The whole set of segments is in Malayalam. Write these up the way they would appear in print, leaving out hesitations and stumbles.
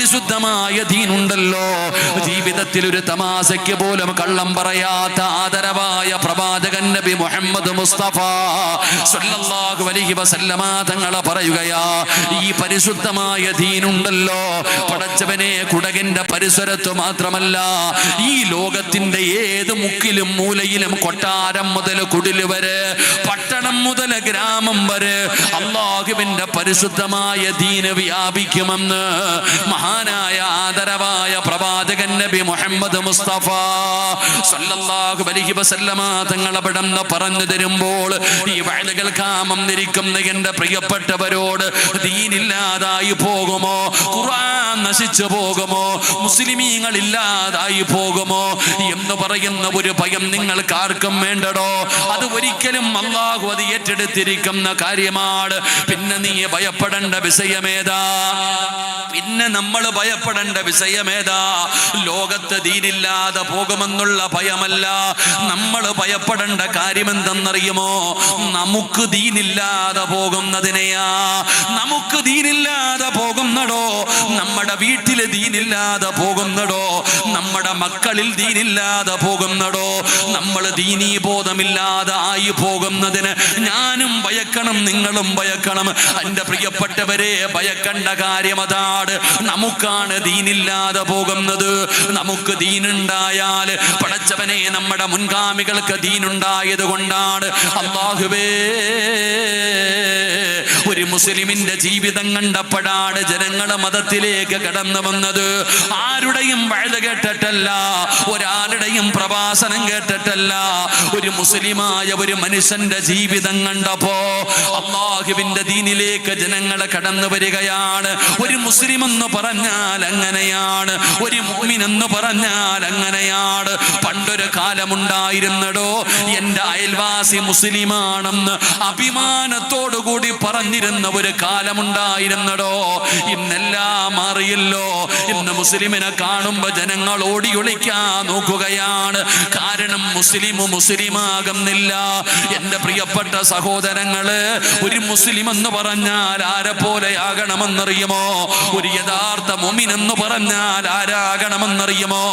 പരിശുദ്ധമായ ദീനുണ്ടല്ലോ, ജീവിതത്തിൽ ഒരു തമാശയ്ക്ക് പോലും കള്ളം പറയാത്ത ആദരവായ പ്രവാചകൻ നബി മുഹമ്മദ് മുസ്തഫ സല്ലല്ലാഹു അലൈഹി വസല്ലമ തങ്ങളെ പറയുകയാ, ഈ പരിശുദ്ധമായ ദീനുണ്ടല്ലോ പടച്ചവനെ കുടകിന്റെ പരിസരത്ത് മാത്രമല്ല ഈ ലോകത്തിന്റെ ഏത് മുക്കിലും മൂലയിലും കൊട്ടാരം മുതൽ കുടില് വരെ പട്ടണം മുതൽ ഗ്രാമം വരെ അല്ലാഹുവിന്റെ പരിശുദ്ധമായ ദീന് വ്യാപിക്കുമെന്ന് മഹാനായ ആദരവായ പ്രവാചകൻ നബി മുഹമ്മദ് മുസ്തഫ സല്ലല്ലാഹു അലൈഹി വസല്ലമ തങ്ങൾ അവിടുന്ന് പറഞ്ഞു തരുമ്പോൾ ഈ വഅദ കേൾക്കാൻ വന്നിരിക്കുന്ന എന്റെ പ്രിയപ്പെട്ടവരോട് ദീനില്ലാതായി പോകുമോ, ഖുർആൻ നശിച്ചു പോകുമോ, മുസ്ലിമീങ്ങൾ ഇല്ലാതായി പോകുമോ എന്ന് പറയുന്ന ഒരു ഭയം നിങ്ങൾക്ക് ആർക്കും വേണ്ടടോ. അത് ഒരിക്കലും അല്ലാഹു അത് ഏറ്റെടുത്തിരിക്കുന്ന കാര്യമാണ്. പിന്നെ നീ ഭയപ്പെടേണ്ട വിഷയമേതാ? പിന്നെ നമ്മൾ ഭയപ്പെടേണ്ട വിഷയമേതാ? ലോകത്ത് ദീനില്ലാതെ പോകുമെന്നുള്ള ഭയമല്ല. നമ്മൾ ഭയപ്പെടേണ്ട കാര്യം എന്തെന്നറിയുമോ? നമുക്ക് ദീനില്ലാതെ പോകുന്നതിനെയാ. നമുക്ക് ദീനില്ലാതെ പോകുന്നടോ, നമ്മുടെ വീട്ടില് ദീനില്ലാതെ പോകുന്നടോ, നമ്മുടെ മക്കളിൽ ദീനില്ലാതെ പോകുന്നടോ, നമ്മൾ ദീനീ ബോധമില്ലാതെ ആയി പോകുന്നതിന് ഞാനും ഭയക്കണം, നിങ്ങളും ഭയക്കണം. എൻ്റെ പ്രിയപ്പെട്ടവരെ, ഭയക്കേണ്ട കാര്യം അതാണ്. നമുക്കാണ് ദീനില്ലാതെ പോകുന്നത്. നമുക്ക് ദീനുണ്ടായാൽ പടച്ചവനെ നമ്മുടെ മുൻഗാമികൾക്ക് ദീനുണ്ടായത് കൊണ്ടാണ്. അല്ലാഹുവേ, ഒരു മുസ്ലിമിന്റെ ജീവിതം കണ്ടപ്പോഴാണ് ജനങ്ങളെ മതത്തിലേക്ക് കടന്നു വന്നത്. ആരുടെയും വഅദ കേട്ടിട്ടല്ല, ഒരാളുടെയും പ്രഭാഷണം കേട്ടിട്ടല്ല. ഒരു മുസ്ലിമായ ഒരു മനുഷ്യന്റെ ജീവിതം കണ്ടപ്പോ അല്ലാഹുവിന്റെ ദീനിലേക്ക് ജനങ്ങളെ കടന്നു വരികയാണ്. ഒരു മുസ്ലിം എന്ന് പറഞ്ഞാൽ അങ്ങനെയാണ്, ഒരു മുഅ്മിൻ എന്ന് പറഞ്ഞാൽ അങ്ങനെയാണ്. പണ്ടൊരു കാലമുണ്ടായിരുന്നടോ, എൻ്റെ അയൽവാസി മുസ്ലിമാണെന്ന് അഭിമാനത്തോടു കൂടി പറഞ്ഞിരുന്ന ഒരു കാലമുണ്ടായിരുന്നടോ. ഇന്നെല്ലാം മാറിയല്ലോ. ഇന്ന് മുസ്ലിമിനെ കാണുമ്പോ ജനങ്ങൾ ഓടി ഒളിക്കാൻ നോക്കുകയാണ്. കാരണം മുസ്ലിമാകുന്നില്ല. എൻ്റെ പ്രിയപ്പെട്ട സഹോദരങ്ങള്, ഒരു മുസ്ലിം എന്ന് പറഞ്ഞാൽ ആരെ പോലെ ആകണമെന്നറിയുമോ? ഒരു യഥാർത്ഥ മുഅ്മിൻ എന്ന് പറഞ്ഞാൽ ആരാകണമെന്നറിയുമോ?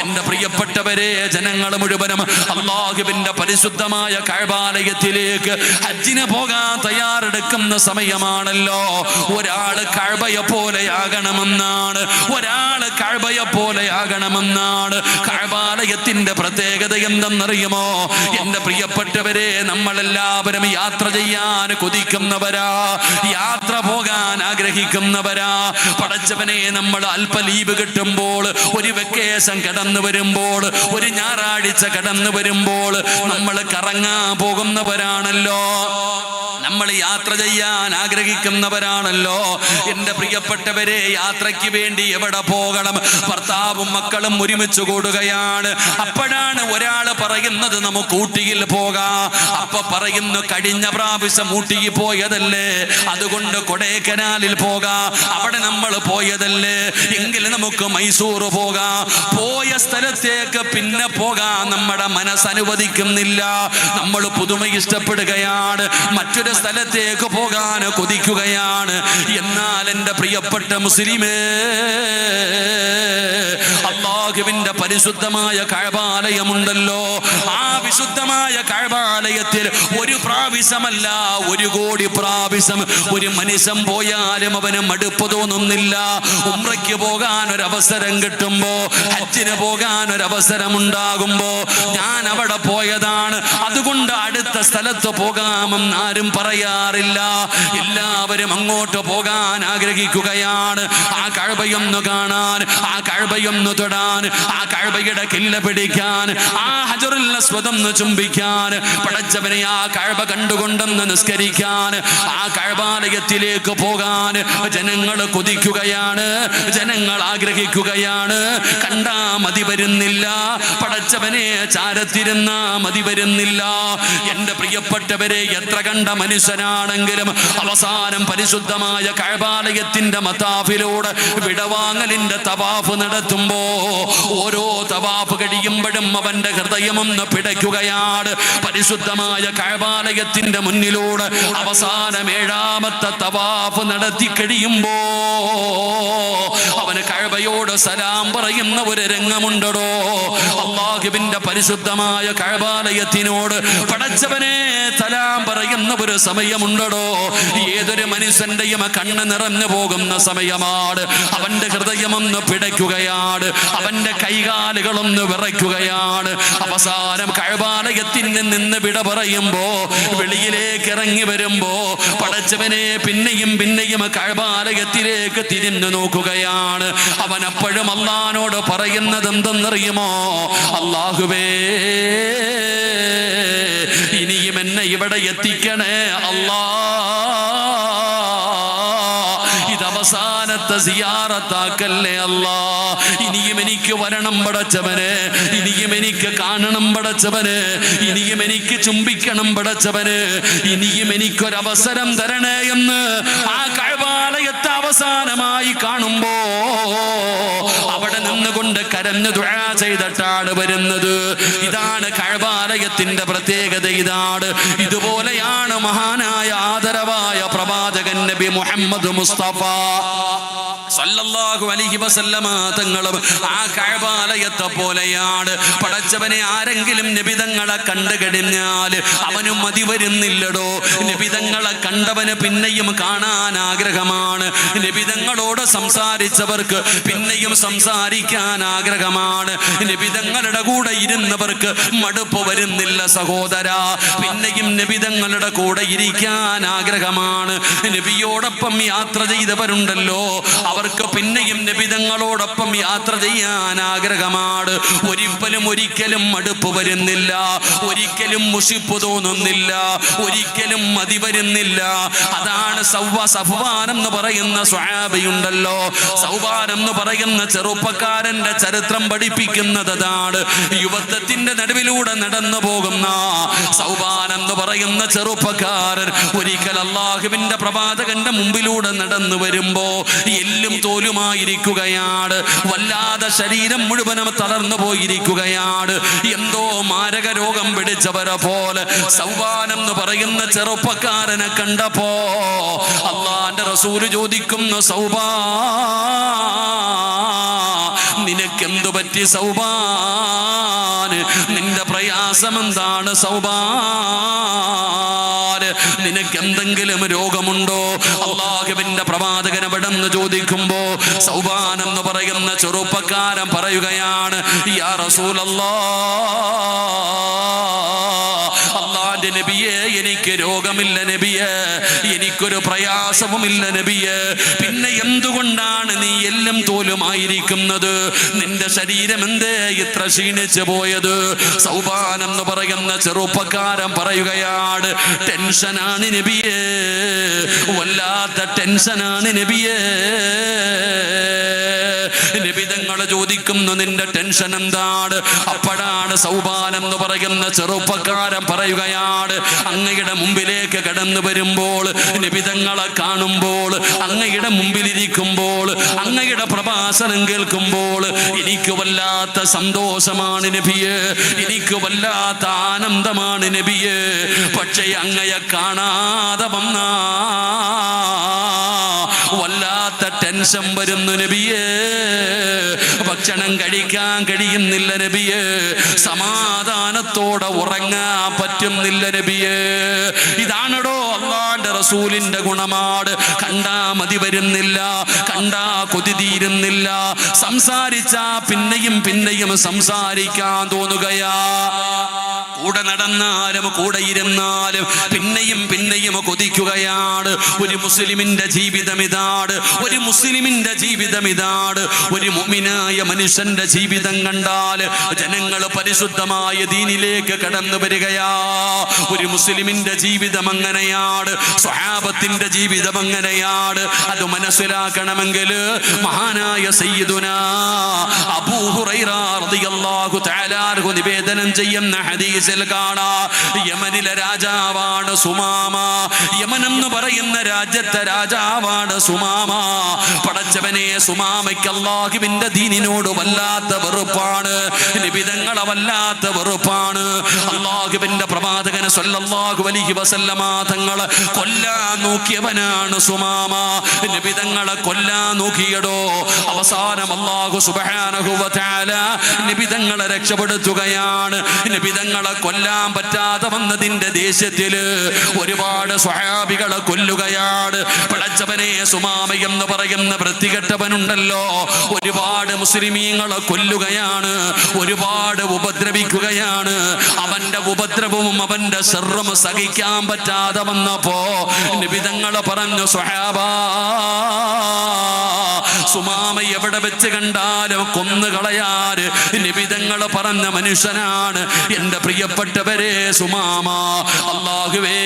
എൻ്റെ പ്രിയപ്പെട്ടവരെ, ജനങ്ങൾ മുഴുവനും അല്ലാഹുവിന്റെ പരിശുദ്ധമായ കഅബാലയത്തിലേക്ക് ഹജ്ജിന് പോകാൻ തയ്യാറെടുക്കുന്ന സമയമാണല്ലോ. ഒരാള് കഅബയെ പോലെയാകണമെന്നാണ്, ഒരാള് കഅബയെ പോലെയാകണമെന്നാണ്. കഅബാലയത്തിന്റെ പ്രത്യേകത എന്തെന്നറിയുമോ? എൻ്റെ പ്രിയപ്പെട്ടവരെ, നമ്മളെല്ലാവരും യാത്ര ചെയ്യാൻ കൊതിക്കുന്നവരാ, യാത്ര പോകാൻ ആഗ്രഹിക്കുന്നവരാ. പടച്ചവനെ, നമ്മൾ അല്പ ലീവ് കിട്ടുമ്പോൾ, ഒരു വെക്കേഷൻ കടന്നു വരുമ്പോൾ, ഒരു ഞായറാഴ്ച കടന്നു വരുമ്പോൾ നമ്മൾ കറങ്ങാൻ പോകുന്നവരാണല്ലോ. നമ്മൾ യാത്ര ചെയ്യാൻ ആഗ്രഹിക്കുന്നവരാണല്ലോ. എൻ്റെ പ്രിയപ്പെട്ടവരെ, യാത്രയ്ക്ക് വേണ്ടി എവിടെ പോകണം? ഭർത്താവും മക്കളും ഒരുമിച്ച് കൂടുകയാണ്. അപ്പോഴാണ് ഒരാൾ പറയുന്നത് നമുക്ക് ഊട്ടിയിൽ പോകാം. അപ്പൊ പറയുന്നു, കഴിഞ്ഞ പ്രാവശ്യം ഊട്ടിയിൽ പോയതല്ലേ, അതുകൊണ്ട് കൊടൈക്കനാലിൽ പോകാം. അവിടെ നമ്മൾ പോയതല്ലേ, എങ്കിൽ നമുക്ക് മൈസൂർ പോകാം. പോയ സ്ഥലത്തേക്ക് പിന്നെ പോകാൻ നമ്മുടെ മനസ്സനുവദിക്കുന്നില്ല. നമ്മൾ പുതുമ ഇഷ്ടപ്പെടുകയാണ്, മറ്റൊരു സ്ഥലത്തേക്ക് പോകാൻ കൊതിക്കുകയാണ്. എന്നാൽ എൻ്റെ പ്രിയപ്പെട്ട മുസ്ലിമേ, അല്ലാഹുവിന്റെ പരിശുദ്ധമായ കഅബാലയമുണ്ടല്ലോ. ആ വിശുദ്ധമായ കഅബാലയത്തിൽ ഒരു പ്രാവശ്യമല്ല, 1 കോടി പ്രാവശ്യം ഒരു മനുഷ്യൻ പോയാലും അവന് മടുപ്പ് തോന്നുന്നില്ല. ഉംറയ്ക്ക് പോകാൻ ഒരു അവസരം കിട്ടുമ്പോ, ഹജ്ജിന് പോകാൻ ഒരു അവസരം ഉണ്ടാകുമ്പോ ഞാൻ അവിടെ പോയതാണ്, അതുകൊണ്ട് അടുത്ത സ്ഥലത്ത് പോകാമെന്ന് ആരും പറയാറില്ല. എല്ലാവരും അങ്ങോട്ട് പോകാൻ ആഗ്രഹിക്കുകയാണ്. ആ കഅബയൊന്ന് കാണാൻ, ആ കഅബയൊന്ന് തൊടാൻ, ആ കഅബയുടെ കില്ല പിടിക്കാൻ, ആ ഹജറുൽ അസ്വദ് ഒന്ന് ചുംബിക്കാൻ, പടച്ചവനെ ആ കഅബ കണ്ടുകൊണ്ടൊന്ന് നിസ്കരിക്കാൻ, ആ കഅബാലയത്തിലേക്ക് പോകാൻ ജനങ്ങൾ കൊതിക്കുകയാണ്, ജനങ്ങൾ ആഗ്രഹിക്കുകയാണ്. കണ്ടാ മതി വരുന്നില്ല, പടച്ചവനെ ചാരത്തിരുന്നാ മതി വരുന്നില്ല. എൻ്റെ പ്രിയപ്പെട്ടവരെ, എത്ര കണ്ട മനുഷ്യനാണെങ്കിലും അവസാനം പരിശുദ്ധമായ കഅബാലയത്തിന്റെ മതാഫിലൂടെ വിടവാങ്ങലിന്റെ തവാഫ് നടത്തുമ്പോ ഓരോ തവാഫ് കഴിയുമ്പോഴും അവന്റെ ഹൃദയമൊന്ന് പിടയ്ക്കുകയാണ്. പരിശുദ്ധമായ കഅബാലയത്തിന്റെ മുന്നിലൂടെ അവസാനം 7ാമത്തെ തവാഫ് നടത്തി കഴിയുമ്പോ അവന് കഅബയോട് സലാം പറയുന്ന ഒരു രംഗമുണ്ടോ. അല്ലാഹുവിന്റെ പരിശുദ്ധമായ കഅബാലയത്തിനോട് പടച്ചവനെ സലാം പറയുന്ന ഒരു സമയമുണ്ടോ. ഏതൊരു മനുഷ്യന്റെയും കണ്ണ് നിറഞ്ഞു പോകുന്ന സമയമാണ്. അവന്റെ ഹൃദയമൊന്ന് പിടയ്ക്കുകയാണ്, അവന്റെ കൈകാലുകളൊന്ന് വിറയ്ക്കുകയാണ്. അവസാനം കഅബാലയത്തിൽ നിന്ന് വിട പറയുമ്പോ വെളിയിലേക്ക് ഇറങ്ങി വരുമ്പോ പടച്ചവനെ പിന്നെയും പിന്നെയും കഅബാലയത്തിലേക്ക് തിരിഞ്ഞു നോക്കുകയാണ്. അവൻ അപ്പോഴും അല്ലാഹുവോട് പറയുന്നത് എന്തെന്നറിയുമോ? അല്ലാഹുവേ, ഇനിയും എന്നെ ഇവിടെ എത്തിക്കണേ അല്ലാ. അവസാനത്തെ സിയാറത്താക്കല്ലേ അല്ലാ. ഇനിയും എനിക്ക് വരണം പടച്ചവനെ, ഇനിയും എനിക്ക് കാണണം പടച്ചവനെ, ഇനിയും എനിക്ക് ചുംബിക്കണം പടച്ചവനെ, ഇനിയും എനിക്കൊരവസരം തരണേ എന്ന് ആ കഅബാലയത്തെ അവസാനമായി കാണുമ്പോ അവിടെ നിന്നുകൊണ്ട് കരഞ്ഞു ദുആ ചെയ്തിട്ടാണ് വരുന്നത്. ഇതാണ് കഅബാലയത്തിന്റെ പ്രത്യേകത. ഇതാണ്, ഇതുപോലെയാണ് മഹാനായ ആദരവായ പ്രവാചകൻ നബി മുഹമ്മദ് മുസ്തഫ സല്ലല്ലാഹു അലൈഹി വസല്ലമ തങ്ങളും ആ കഅബാലയത്തെ പോലെയാണ്. പടച്ചവനെ ആരെങ്കിലും നബിതങ്ങളെ കണ്ടു കഴിഞ്ഞാൽ അവനും മതി വരുന്നില്ലടോ. നബിതങ്ങളെ കണ്ടവന് പിന്നെയും കാണാൻ ആഗ്രഹമാണ്. നബിതങ്ങളോട് സംസാരിച്ചവർക്ക് പിന്നെയും സംസാരിക്കാൻ ആഗ്രഹമാണ്. നബിതങ്ങളുടെ കൂടെ ഇരുന്നവർക്ക് മടുപ്പ് വരുന്നില്ല സഹോദര, പിന്നെയും നബിതങ്ങളുടെ കൂടെ ഇരിക്കാൻ ആഗ്രഹമാണ്. നബിയോടൊപ്പം യാത്ര ചെയ്തവരുണ്ടല്ലോ, അവർക്ക് പിന്നെയും നബിതങ്ങളോടൊപ്പം യാത്ര ചെയ്യാൻ ആഗ്രഹമാണ്. ഒരിക്കലും മടുപ്പ് വരുന്നില്ല, ഒരിക്കലും മുഷിപ്പ് തോന്നുന്നില്ല, ഒരിക്കലും മതി വരുന്നില്ല. അതാണ് സഫ്വാൻ എന്ന് പറയുന്ന സ്വഹാബിയുണ്ടല്ലോ, സൗബാൻ എന്ന് പറയുന്ന ചെറുപ്പക്കാരന്റെ ചരിത്രം പഠിപ്പിക്കുന്നത് അതാണ്. യുവത്വത്തിന്റെ നടുവിലൂടെ നടന്നു പോകുന്ന സൗബാൻ എന്ന് പറയുന്ന ചെറുപ്പക്കാരൻ ഒരിക്കൽ അല്ലാഹുവിന്റെ പ്രവാചകന്റെ മുമ്പിലൂടെ നടന്നു വരുമ്പോ എല്ലും തോലുമായിരിക്കുകയാണ്. വല്ലാതെ ശരീരം മുഴുവനും തളർന്നു പോയിരിക്കുകയാണ്. എന്തോ മാരക രോഗം പിടിച്ചവരെ പോലെ സൗബാൻ എന്ന് പറയുന്ന ചെറുപ്പക്കാരനെ കണ്ടപ്പോ അല്ലാഹുവിന്റെ റസൂൽ ചോദിക്കുന്നു, സൗബാൻ, നിനക്കെന്തു പറ്റി സൗബാൻ? നിന്റെ പ്രയാസം എന്താണ് സൗബാൻ? നിനക്ക് എന്തെങ്കിലും രോഗമുണ്ടോ? അല്ലാഹുവിന്റെ പ്രവാചകൻ എവിടെന്ന് ചോദിക്കുമ്പോ സൗബാൻ എന്ന് പറയുന്ന ചെറുപ്പക്കാരൻ പറയുകയാണ്, യാ റസൂലല്ലാഹ്, അല്ലാഹുവിന്റെ നബിയേ, എനിക്ക് രോഗമില്ല നബിയേ, എനിക്കൊരു പ്രയാസവുമില്ല നബിയേ. പിന്നെ എന്തുകൊണ്ടാണ് നീ എല്ലും തോലുമായിരിക്കുന്നത്? നിന്റെ ശരീരം എന്തേ ഇത്ര ക്ഷീണിച്ചു പോയത്? സൗബാൻ എന്ന് പറയുന്ന ചെറുപ്പക്കാരൻ പറയുകയാണ്, ടെൻഷനാണ് നബിയേ, വല്ലാത്ത ടെൻഷനാണ് നബിയേ. നബിതങ്ങൾ ചോദിക്കുന്നു, നിന്റെ ടെൻഷൻ എന്താണ്? അപ്പോഴാണ് സൗബാൻ എന്ന് പറയുന്ന ചെറുപ്പക്കാരൻ പറയുകയാണ്, അങ്ങയുടെ മുമ്പിലേക്ക് കടന്നു വരുമ്പോൾ, നബിതങ്ങളെ കാണുമ്പോൾ, അങ്ങയുടെ മുമ്പിലിരിക്കുമ്പോൾ, അങ്ങയുടെ പ്രഭാഷണം കേൾക്കുമ്പോൾ എനിക്ക് വല്ലാത്ത സന്തോഷമാണ് നബിയേ, എനിക്ക് വല്ലാത്ത ആനന്ദമാണ് നബിയേ. പക്ഷേ അങ്ങയെ കാണാതെ വന്നാ വല്ലാത്ത ടെൻഷൻ വരുന്നു നബിയേ. ഭക്ഷണം കഴിക്കാൻ കഴിയുന്നില്ല നബിയേ, സമാധാനത്തോടെ ഉറങ്ങാൻ പറ്റുന്നില്ല നബിയേ. ഇതാണടോ അല്ലാഹുവിന്റെ റസൂലിന്റെ ഗുണമാണ്. കണ്ടാ മതി വരുന്നില്ല, കണ്ടാ കൊതി തീരുന്നില്ല, സംസാരിച്ചാ പിന്നെയും പിന്നെയും സംസാരിക്കാൻ തോന്നുകയാ. കൂടെ നടന്നാലും കൂടെ ഇരുന്നാലും പിന്നെയും പിന്നെയും കൊതിക്കുകയാണ്. ഒരു മുസ്ലിമിന്റെ ജീവിതം ഇതാണ്, ഒരു മുസ്ലിമിന്റെ ജീവിതം ഇതാണ്. ഒരു മുഅ്മിനായ മനുഷ്യന്റെ ജീവിതം കണ്ടാൽ ജനങ്ങൾ പരിശുദ്ധമായ ദീനിലേക്ക് കടന്നു വരികയാ. ഒരു മുസ്ലിമിന്റെ ജീവിതം അങ്ങനെയാണ്, സ്വഹാബത്തിന്റെ ജീവിതം അങ്ങനെയാണ്. അത് മനസ്സിലാക്കണമെങ്കിൽ മഹാനായ സയ്യിദുനാ അബൂ ഹുറൈറ റളിയല്ലാഹു തആല അൻഹു നിവേദനം ചെയ്യുന്ന ഹദീസ് ഹദീസിൽ കാണാം, യമനിലെ രാജാവാണ് സുമാമ. യമൻ എന്ന് പറയുന്ന രാജ്യത്തെ രാജാവാണ് സുമാമ. പടച്ചവനെ, സുമാമയ്ക്ക് അല്ലാഹുവിന്റെ ദീനിനോട് വല്ലാത്ത വെറുപ്പാണ്, നിബിതങ്ങളെ വല്ലാത്ത വെറുപ്പാണ്. അല്ലാഹുവിന്റെ പ്രവാചകന് സ്വല്ലല്ലാഹു അലൈഹി വസല്ലമ തങ്ങളെ കൊല്ലാൻ നോക്കിയവനാണ് സുമാമ. നിബിതങ്ങളെ കൊല്ലാൻ നോക്കിയടോ. അവസാനം അല്ലാഹു സുബ്ഹാനഹു വ തആല നിബിതങ്ങളെ രക്ഷപ്പെടുത്തുകയാണ്. നിബിതങ്ങളെ കൊല്ലാൻ പറ്റാതെ വന്നതിന്റെ ദേഷ്യത്തില് ഒരുപാട് സ്വഹാബികളെ കൊല്ലുകയാണ്. പടച്ചവനെ, സുമാമ എന്ന് പറയുന്ന വൃത്തികെട്ടവനുണ്ടല്ലോ, ഒരുപാട് മുസ്ലിമീങ്ങളെ കൊല്ലുകയാണ്, ഒരുപാട് ഉപദ്രവിക്കുകയാണ്. അവന്റെ ഉപദ്രവവും അവന്റെ ശർറും സഹിക്കാൻ പറ്റാതെ വന്നപ്പോ നിബിതങ്ങളെ പറഞ്ഞു, സ്വഹാബാ, സുമാമ എവിടെ വെച്ച് കണ്ടാലും കൊന്നുകളയാറ് നിബിതങ്ങൾ പറഞ്ഞ മനുഷ്യനാണ്. എന്റെ പ്രിയപ്പെട്ടവരെ, സുമാമ അല്ലാഹുവേ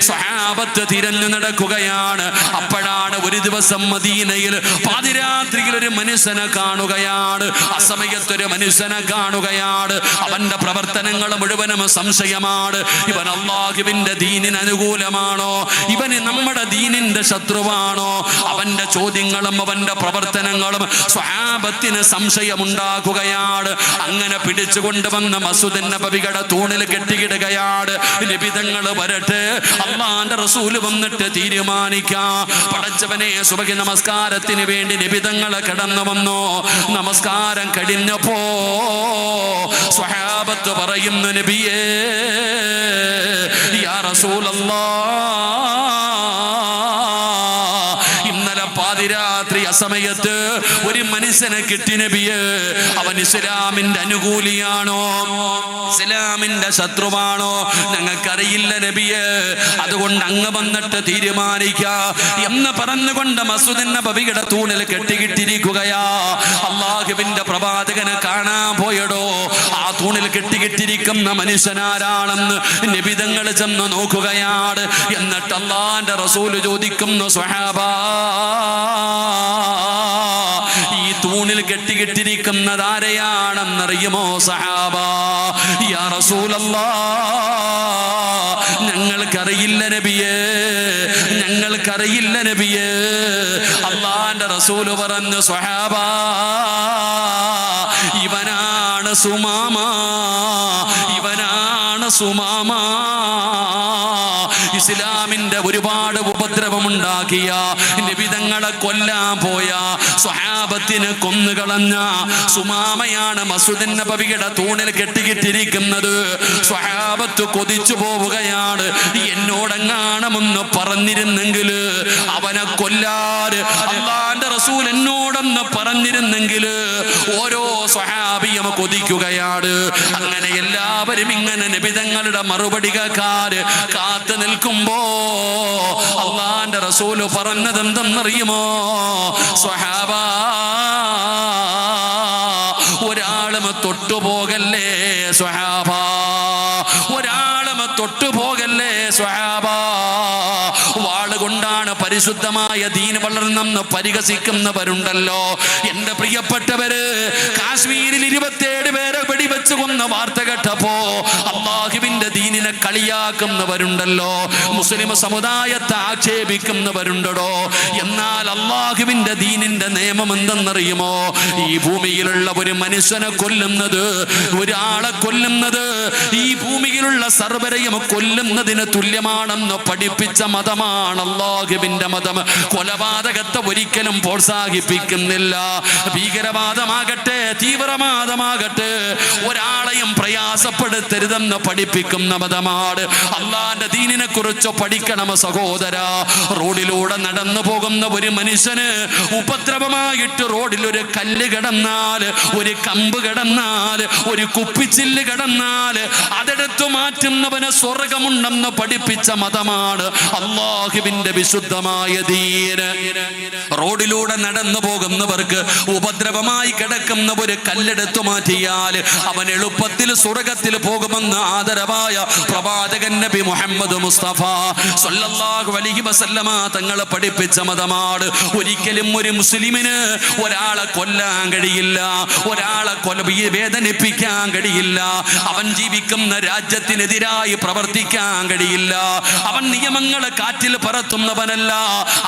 സ്വഹാബത്ത് തിരഞ്ഞു നടക്കുകയാണ്. അപ്പോഴാണ് ഒരു ദിവസം മദീനയിൽ പാതിരാത്രിയിൽ ഒരു മനുഷ്യനെ കാണുകയാണ്. അസമയത്തൊരു മനുഷ്യനെ കാണുകയാണ്. അവന്റെ പ്രവർത്തനങ്ങൾ മുഴുവനും സംശയമാണ്. ഇവൻ അല്ലാഹുവിന്റെ ദീനിന് അനുകൂലമാണോ, ഇവന് നമ്മുടെ ദീനിന്റെ ശത്രുവാണോ? അവന്റെ ചോദ്യങ്ങളും അവന്റെ പ്രവർത്തനങ്ങളും സ്വഹാബത്തിന് സംശയമുണ്ടാക്കുകയാണ്. അങ്ങനെ പിടിച്ചുകൊണ്ടുവന്ന മസ്ജിദ് നബവിയുടെ തൂണിൽ കെട്ടിയിടുകയാണ്. നിബിതങ്ങൾ വരട്ടെ, അല്ലാഹുവിന്റെ റസൂൽ വന്നിട്ട് തീരുമാനിക്കാം. പടച്ചവനെ, സുബഹി നമസ്കാരത്തിന് വേണ്ടി നിബിതങ്ങൾ കടന്നു വന്നു. നമസ്കാരം കഴിഞ്ഞപ്പോ സ്വഹാബത്ത് പറയുന്നു, നബിയേ, യാ റസൂലല്ലാഹ്, പാതിരാത്രി അസമയത്ത് ഒരു മനുഷ്യനെ കിട്ടി നബിയെ. അവൻ ഇസ്ലാമിന്റെ അനുകൂലിയാണോ, ഇസ്ലാമിന്റെ ശത്രുവാണോ ഞങ്ങൾക്കറിയില്ല നബിയെ. അതുകൊണ്ട് അങ്ങ് വന്നിട്ട് തീരുമാനിക്കാം എന്ന് പറഞ്ഞുകൊണ്ട് മസ്ജിദ് നബവിയുടെ തൂണിൽ കെട്ടിക്കിട്ടിരിക്കുകയാ. അല്ലാഹുവിന്റെ പ്രവാചകനെ കാണാൻ പോയടോ. ആ തൂണിൽ കെട്ടിക്കിട്ടിരിക്കുന്ന മനുഷ്യനാരാണെന്ന് നിബിതങ്ങൾ ചെന്ന് നോക്കുകയാണ്. എന്നിട്ട് അല്ലാഹുവിന്റെ റസൂൽ ചോദിക്കുന്നു, സ്വഹാബാ, ഈ തൂണിൽ കെട്ടിക്കിട്ടിരിക്കുന്നത് ആരെയാണെന്നറിയുമോ സഹാബാ? യാ റസൂലല്ലാഹ്, ഞങ്ങൾക്കറിയില്ല നബിയേ, ഞങ്ങൾക്കറിയില്ല നബിയേ. അല്ലാഹുവിന്റെ റസൂല് പറഞ്ഞു, സ്വഹാബാ, ഇവനാണ് സുമാമ, ഇവനാണ് സുമാമ. ഇസ്ലാമിന്റെ ഒരുപാട് ഉപദ്രവമുണ്ടാക്കിയ, നിബിതങ്ങളെ കൊല്ലാൻ പോയ, സ്വഹാബത്തിനെ കൊന്നുകളഞ്ഞ സുമാമയാണ് മസ്ജിദ് നബവിയുടെ തൂണിൽ കെട്ടിക്കിട്ടിരിക്കുന്നത്. സ്വഹാബത്ത് കൊതിച്ചു പോവുകയാണ്. എന്നോടെങ്ങാണമെന്ന് പറഞ്ഞിരുന്നെങ്കിൽ അവനെ കൊല്ലാറ്, അല്ലാഹുവിന്റെ റസൂൽ എന്നോടെന്ന് പറഞ്ഞിരുന്നെങ്കിൽ ഓരോ സ്വഹാബിയും കൊതിക്കുകയാണ്. അങ്ങനെ എല്ലാവരും ഇങ്ങനെ നിബിതങ്ങളുടെ മറുപടി കേൾക്കാറ് കാത്തു നിൽക്കുമ്പോ അല്ലാഹുവിന്റെ റസൂൽ പറഞ്ഞത് എന്തെന്നറിയുമോ സ്വഹാബാ? ഒരാളും തൊട്ടുപോകല്ലേ സ്വഹാബാ, ഒരാളും തൊട്ടുപോകല്ലേ സ്വഹാബാ. വാളുകൊണ്ടാണ് പരിശുദ്ധമായ ദീൻ വളർന്നെന്ന് പരിഹസിക്കുന്നവരുണ്ടല്ലോ. എന്റെ പ്രിയപ്പെട്ടവര്, കാശ്മീരിൽ 27 പേരെ വെടിവെച്ച് കൊന്ന വാർത്ത കേട്ടപ്പോ അല്ലാഹുവിന്റെ ദീനിനെ കളിയാക്കുന്നവരുണ്ടല്ലോ, മുസ്ലിം സമുദായത്തെ ആക്ഷേപിക്കുന്നവരുണ്ടോ. എന്നാൽ അല്ലാഹുവിന്റെ ദീനിന്റെ നിയമം എന്തെന്നറിയുമോ? ഈ ഭൂമിയിലുള്ള ഒരു മനുഷ്യനെ കൊല്ലുന്നത്, ഒരാളെ കൊല്ലുന്നത് ഈ ഭൂമിയിലുള്ള സർവരെയും കൊല്ലുന്നതിന് തുല്യമാണെന്ന് പഠിപ്പിച്ച മതമാണ് അല്ലാഹുവിന്റെ മതം. കൊലപാതകത്തെ ഒരിക്കലും പ്രോത്സാഹിപ്പിക്കുന്നില്ല. ഭീകരവാദമാകട്ടെ, തീവ്രവാദമാകട്ടെ, ഒരാളെയും പ്രയാസപ്പെടുത്തരുതെന്ന് പഠിപ്പിക്കുന്ന മതമാണ്. അല്ലാഹുവിന്റെ ദീനിനെ കുറിച്ച് പഠിക്കണം സഹോദര. റോഡിലൂടെ നടന്നു പോകുന്ന ഒരു മനുഷ്യന് ഉപദ്രവമായിട്ട് റോഡിൽ ഒരു കല്ല് കിടന്നാൽ, ഒരു കമ്പ് കിടന്നാൽ, ഒരു കുപ്പിച്ചില്ല് കിടന്നാൽ അതെടുത്തു മാറ്റുന്നവന് സ്വർഗമുണ്ടെന്ന് പഠിപ്പിച്ച മതമാണ് അല്ലാഹുവിന്റെ വിശുദ്ധമായ ദീൻ. റോഡിലൂടെ നടന്നു പോകുന്നവർക്ക് ഉപദ്രവമായി കിടക്കുന്ന ഒരു കല്ലെടുത്തു മാറ്റിയാൽ അവൻ എളുപ്പത്തിൽ സ്വർഗ്ഗത്തിൽ പോകുമെന്ന് ആദരവായ പ്രവാചകൻ നബി മുഹമ്മദ് മുസ്തഫ സല്ലല്ലാഹു അലൈഹി വസല്ലമ തങ്ങൾ പഠിപ്പിച്ച മതമാണ്. ഒരിക്കലും ഒരു മുസ്ലിമിന് ഒരാളെ കൊല്ലാൻ കഴിയില്ല, ഒരാളെ വേദനിപ്പിക്കാൻ കഴിയില്ല, അവൻ ജീവിക്കുന്ന രാജ്യത്തിനെതിരായി പ്രവർത്തിക്കാൻ കഴിയില്ല. അവൻ നിയമങ്ങളെ കാറ്റിൽ പറത്തുന്നവനല്ല,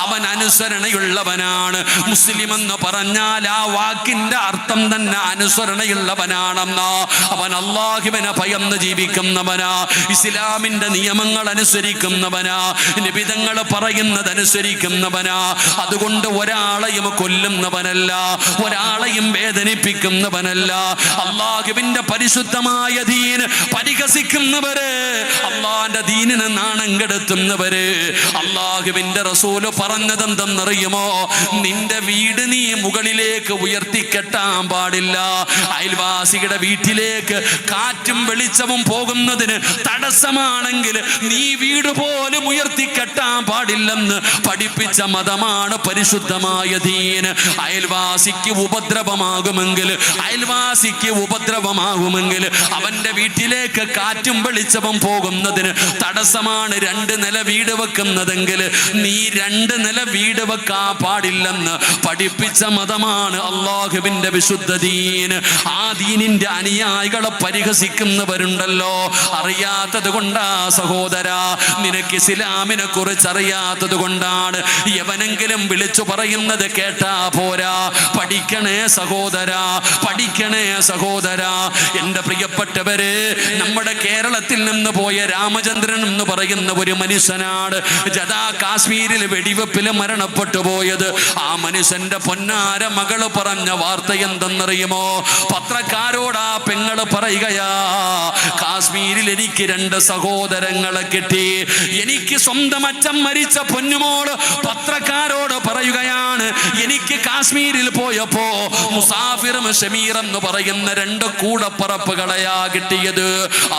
അവൻ അനുസരണയുള്ളവനാണ്. മുസ്ലിം എന്ന് പറഞ്ഞാൽ ആ വാക്കിന്റെ അർത്ഥം തന്നെ അനുസരണയുള്ളവനാണെന്ന്. അവൻ അല്ലാഹുവിനെ ഭയന്ന് ജീവിക്കുന്നവനാ, ഇസ്ലാമിന്റെ നിയമങ്ങൾ അനുസരിക്കുന്നവനാ, നിബിധങ്ങൾ പറയുന്നത് അനുസരിക്കുന്നവനാ. അതുകൊണ്ട് ഒരാളെയും കൊല്ലുന്നവനല്ല, ഒരാളെയും വേദനിപ്പിക്കുന്നവനല്ല. അല്ലാഹുവിന്റെ പരിശുദ്ധമായ ദീൻ പരിഹസിക്കുന്നവര്, അള്ളാന്റെ ദീനിനെ നാണം കെടുത്തുന്നവര്, അല്ലാഹുവിന്റെ റസൂല് പറഞ്ഞതെന്തെന്നറിയുമോ? നിന്റെ വീട് നീ മുകളിലേക്ക് ഉയർത്തിക്കെട്ടാൻ പാടില്ല. അയൽവാസിയുടെ വീട്ടിലേക്ക് കാറ്റും വെളിച്ചവും പോകുന്നതിന് തടസ്സമാണെങ്കിൽ നീ വീട് പോലും ഉയർത്തിക്കെട്ടാൻ പാടില്ലെന്ന് പഠിപ്പിച്ച മതമാണ് പരിശുദ്ധമായ ദീൻ. അയൽവാസിക്ക് ഉപദ്രവമാകുമെങ്കിൽ അവന്റെ വീട്ടിലേക്ക് കാറ്റും വെളിച്ചവും പോകുന്നതിന് തടസ്സമാണ് 2 നില വീട് വെക്കുന്നതെങ്കിൽ നീ 2 നില വീട് വെക്കാൻ പാടില്ലെന്ന് പഠിപ്പിച്ച മതമാണ് അല്ലാഹുവിന്റെ വിശുദ്ധ ദീൻ. ആ ദീനിന്റെ അനുയായികളെ പരിഹസിക്കുന്നവരുണ്ടല്ലോ, അറിയാത്തത് കൊണ്ടാ സഹോദരാ, നിനക്ക് ഇസ്ലാമിനെ കുറിച്ച് അറിയാത്തത് കൊണ്ടാണ്. എവനെങ്കിലും വിളിച്ചു പറയുന്നത് കേട്ടാ പോരാ, പഠിക്കണേ സഹോദരാ, പഠിക്കണേ സഹോദരാ. എന്റെ പ്രിയപ്പെട്ടവര്, നമ്മുടെ കേരളത്തിൽ നിന്ന് പോയ രാമചന്ദ്രൻ എന്ന് പറയുന്ന ഒരു മനുഷ്യനാണ് ജദാ കാശ്മീരിൽ വെടിവെപ്പിൽ മരണപ്പെട്ടു പോയത്. ആ മനുഷ്യന്റെ പൊന്നാര മകള് പറഞ്ഞ വാർത്ത എന്തെന്നറിയുമോ? പത്രക്കാരോട് ആ പെങ്ങള് പറയുകയാ, കാശ്മീരിൽ എനിക്ക് 2 സഹോദരങ്ങളെ കിട്ടി. എനിക്ക് സ്വന്തം അച്ഛൻ മരിച്ച പൊന്നുമോള് പത്രക്കാരോട് പറയുകയാണ്, എനിക്ക് കാശ്മീരിൽ പോയപ്പോ മുസാഫിറും ഷമീർ എന്ന് പറയുന്ന 2 കൂടപ്പറപ്പുകളെയാ കിട്ടിയത്.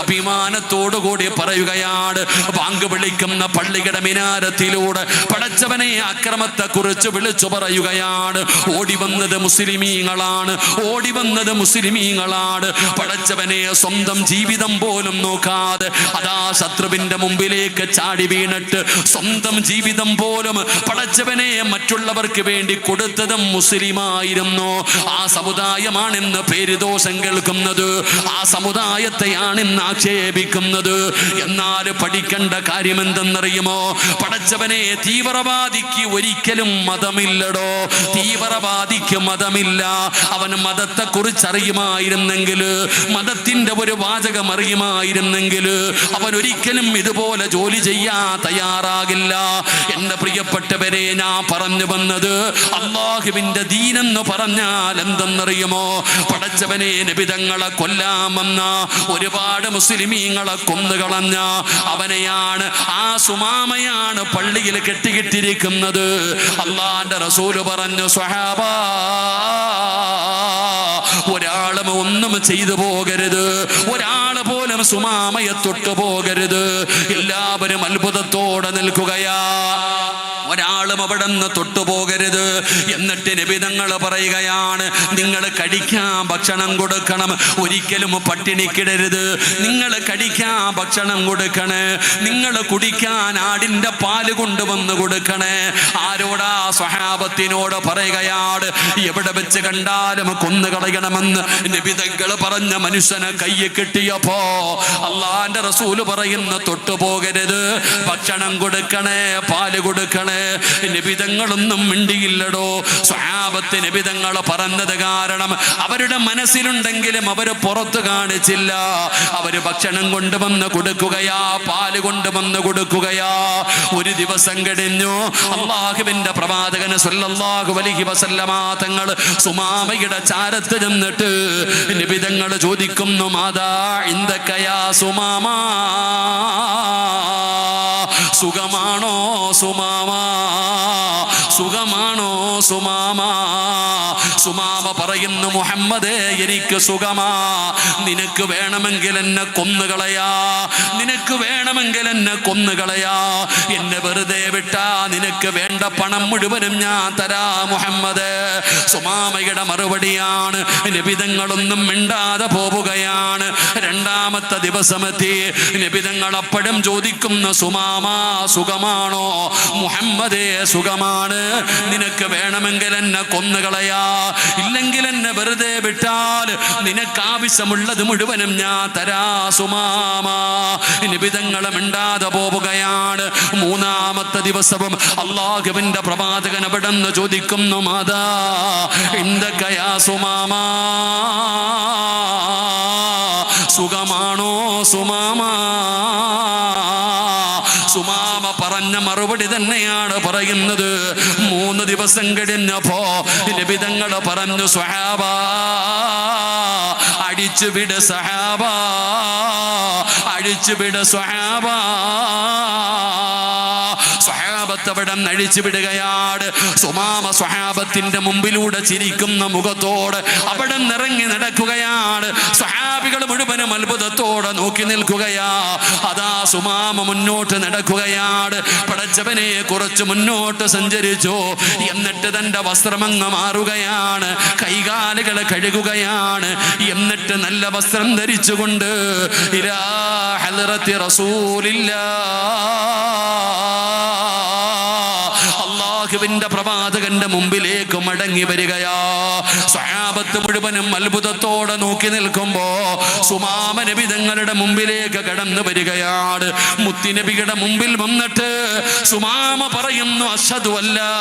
അഭിമാനത്തോടു കൂടി പറയുകയാണ്, ബാങ്ക് വിളിക്കുന്ന പള്ളിയുടെ മിനാരത്തിലൂടെ പടച്ചവനെ അക്രമത്തെ കുറിച്ച് വിളിച്ചു പറയുകയാണ്. ഓടി വന്നത് മുസ്ലിമീങ്ങളാണ്. പടച്ചവനെ സ്വന്തം ജീവിതം പോലും നോക്കാതെ അതാ ശത്രുവിന്റെ മുമ്പിലേക്ക് ചാടി വീണിട്ട് സ്വന്തം ജീവിതം പോലും പടച്ചവനെ മറ്റുള്ളവർക്ക് വേണ്ടി കൊടുത്തതും മുസ്ലിമായിരുന്നു. ആ സമുദായമാണ് ഇന്ന് പേരുദോഷം കേൾക്കുന്നത്, ആ സമുദായത്തെയാണ് ഇന്ന് ആക്ഷേപിക്കുന്നത്. എന്നാൽ പഠിക്കേണ്ട കാര്യം എന്തെന്നറിയുമോ? പടച്ചവനെ, തീവ്രവാദിക്ക് ഒരിക്കലും മതമില്ലടോ, തീവ്രവാദിക്ക് മതമില്ല. അവൻ മതത്തെ കുറിച്ച് അറിയുമായിരുന്നെങ്കിൽ, മതത്തിന്റെ ഒരു വാചകം അറിയുമായിരുന്നെങ്കിൽ അവൻ ഒരിക്കലും ഇതുപോലെ ജോലി ചെയ്യാൻ തയ്യാറാകില്ല. എന്റെ പ്രിയപ്പെട്ടവരെ, ഞാൻ പറഞ്ഞു വന്നത് അല്ലാഹുവിന്റെ ദീനെന്ന് പറഞ്ഞാൽ എന്തെന്നറിയുമോ? പടച്ചവനെ, നബിതങ്ങളെ കൊല്ലാമെന്ന ഒരുപാട് മുസ്ലിമീങ്ങളെ കൊന്നുകളഞ്ഞ അവനെയാണ്, ആ സുമാമയാണ് പള്ളിയിൽ കെട്ടിയിട്ടിരിക്കുന്നത്. അല്ലാഹുവിന്റെ റസൂല് പറഞ്ഞു, സ്വഹാബാ, ഒരാളും ഒന്നും ചെയ്തു പോകരുത്, ഒരാൾ പോലും സുമാമയെ തൊട്ടു പോകരുത്. എല്ലാവരും അത്ഭുതത്തോടെ നിൽക്കുകയാ, ഒരാളും അവിടെ നിന്ന് തൊട്ടുപോകരുത്. എന്നിട്ട് നബി തങ്ങൾ പറയുകയാണ്, നിങ്ങൾ കഴിക്കാൻ ഭക്ഷണം കൊടുക്കണം, ഒരിക്കലും പട്ടിണിക്കിടരുത്. നിങ്ങൾ കഴിക്കാൻ ഭക്ഷണം കൊടുക്കണേ, നിങ്ങൾ കുടിക്കാൻ ആടിന്റെ പാല് കൊണ്ടുവന്ന് കൊടുക്കണേ. ആരോടാ? സ്വഹാബത്തിനോട് പറയുകയാണ്. എവിടെ വെച്ച് കണ്ടാലും കൊന്നുകളയണമെന്ന് നബി തങ്ങൾ പറഞ്ഞ മനുഷ്യനെ കയ്യെ കിട്ടിയപ്പോ അല്ലാഹുവിന്റെ റസൂല് പറയുന്ന, തൊട്ടുപോകരുത്, ഭക്ഷണം കൊടുക്കണേ, പാല് കൊടുക്കണേ. നബിതങ്ങളൊന്നും മിണ്ടിയില്ലടോ. സ്വഹാബത്ത് നബിതങ്ങൾ പറഞ്ഞത് കാരണം അവരുടെ മനസ്സിലുണ്ടെങ്കിലും അവര് പുറത്തു കാണിച്ചില്ല. അവര് ഭക്ഷണം കൊണ്ടുവന്ന് കൊടുക്കുകയാ, പാല് കൊണ്ടുവന്ന് കൊടുക്കുകയാ. ഒരു ദിവസം കഴിഞ്ഞു, അല്ലാഹുവിന്റെ പ്രവാചകൻ സ്വല്ലല്ലാഹു അലൈഹി വസല്ലമ തങ്ങൾ സുമാമയുടെ ചാരത്ത് ചെന്നിട്ട് നബിതങ്ങൾ ചോദിക്കുന്നു, മാദാ ഇൻദക യാ സുമാമ, സുഖമാണോ സുമാമ? സുഖമാണോ സുമാമ? സുമാമ പറയുന്നു, മുഹമ്മദേ എനിക്ക് സുഖമാ. നിനക്ക് വേണമെങ്കിൽ എന്നെ കൊന്നുകളയാ, നിനക്ക് വേണമെങ്കിൽ എന്നെ കൊന്നുകളയാ. എന്നെ വെറുതെ വിട്ടാ നിനക്ക് വേണ്ട പണം മുഴുവനും ഞാൻ തരാ മുഹമ്മദ്. സുമാമയുടെ മറുപടിയാണ്. നബിതങ്ങളൊന്നും മിണ്ടാതെ പോവുകയാണ്. രണ്ടാമത്തെ ദിവസമെത്തി. നബിതങ്ങൾ അപ്പോഴും ചോദിക്കുന്ന, സുമാമ സുഖമാണോ? മുഹമ്മദേ സുഖമാണ്. നിനക്ക് വേണമെങ്കിൽ എന്നെ കൊന്നുകളയാ, ഇല്ലെങ്കിൽ എന്നെ വെറുതെ വിട്ടാൽ നിനക്ക് ആവശ്യമുള്ളത് മുഴുവനും ഞാൻ തരാ സുമാമ. നബിതങ്ങൾ മിണ്ടാതെ പോവുകയാണ്. മൂന്നാമത്തെ ദിവസവും അല്ലാഹുവിന്റെ പ്രവാചകൻ അവിടെന്ന് ചോദിക്കുന്നു, മാതാ ഇന്ദകയാ സുമാമ, സുഖമാണോ സുമാമ? സുമാമ പറഞ്ഞ മറുപടി തന്നെയാണ് പറയുന്നത്. 3 ദിവസം കഴിഞ്ഞപ്പോ നബിതങ്ങൾ പറഞ്ഞു, സ്വഹാബ അടിച്ചുവിട് സഹാബ, അഴിച്ചുവിട് സ്വഹാബ. സ്വഹാബത്തവിടം അഴിച്ചു വിടുകയാണ്. സുമാമ സ്വഹാബത്തിന്റെ മുമ്പിലൂടെ ചിരിക്കുന്ന മുഖത്തോട് അവിടെ നിറങ്ങി നടക്കുകയാണ്. സ്വഹാബികൾ മുഴുവനും അത്ഭുതത്തോടെ നോക്കി നിൽക്കുകയാ. അതാ സുമാമ മുന്നോട്ട് നടക്കുകയാണ്. പടച്ചവനെ കുറച്ച് മുന്നോട്ട് സഞ്ചരിച്ചു. എന്നിട്ട് തന്റെ വസ്ത്രമങ്ങ് മാറുകയാണ്, കൈകാലുകൾ കഴുകുകയാണ്. എന്നിട്ട് നല്ല വസ്ത്രം ധരിച്ചുകൊണ്ട് ഇലാ ഹദ്റത്തി റസൂലില്ലാഹ്, അല്ലാഹുവിന്റെ പ്രവാചകന്റെ മുമ്പിലേക്ക് മടങ്ങി വരികയാ. സ്വഹാബത്ത് മുഴുവനും അത്ഭുതത്തോടെ നോക്കി നിൽക്കുമ്പോ സുമാമ നബി തങ്ങളുടെ മുമ്പിലേക്ക് കടന്നു വരികയാണ്. മുത്തുനബിയുടെ മുമ്പിൽ വന്നിട്ട് സുമാമ പറയുന്നു, അശ്ഹദു അല്ലാ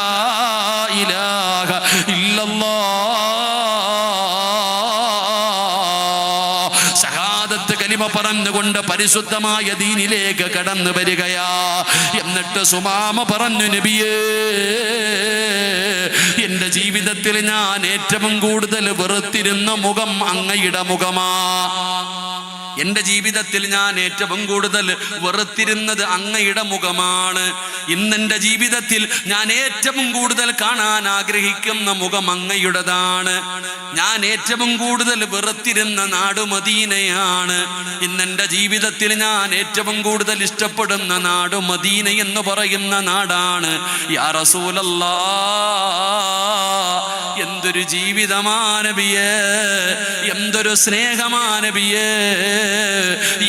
ഇലാഹ ഇല്ലല്ലാഹ്, ഷഹാദത്ത് കലിമ പറഞ്ഞുകൊണ്ട് പരിശുദ്ധമായ ദീനിലേക്ക് കടന്നു വരികയാ. എന്നിട്ട് സുമാമ പറഞ്ഞു, നബിയേ എന്റെ ജീവിതത്തിൽ ഞാൻ ഏറ്റവും കൂടുതൽ വെറുത്തിരുന്ന മുഖം അങ്ങയുടെ മുഖമാ. എന്റെ ജീവിതത്തിൽ ഞാൻ ഏറ്റവും കൂടുതൽ വെറുത്തിരുന്നത് അങ്ങയുടെ മുഖമാണ്. ഇന്നെന്റെ ജീവിതത്തിൽ ഞാൻ ഏറ്റവും കൂടുതൽ കാണാൻ ആഗ്രഹിക്കുന്ന മുഖം അങ്ങയുടേതാണ്. ഞാൻ ഏറ്റവും കൂടുതൽ വെറുത്തിരുന്ന നാട് മദീനയാണ്. ഇന്നെന്റെ ജീവിതത്തിൽ ഞാൻ ഏറ്റവും കൂടുതൽ ഇഷ്ടപ്പെടുന്ന നാട് മദീന എന്ന് പറയുന്ന നാടാണ്. യാ റസൂലല്ലാഹ്, എന്തൊരു ജീവിതമാനബിയേ, എന്തൊരു സ്നേഹമാനബിയേ,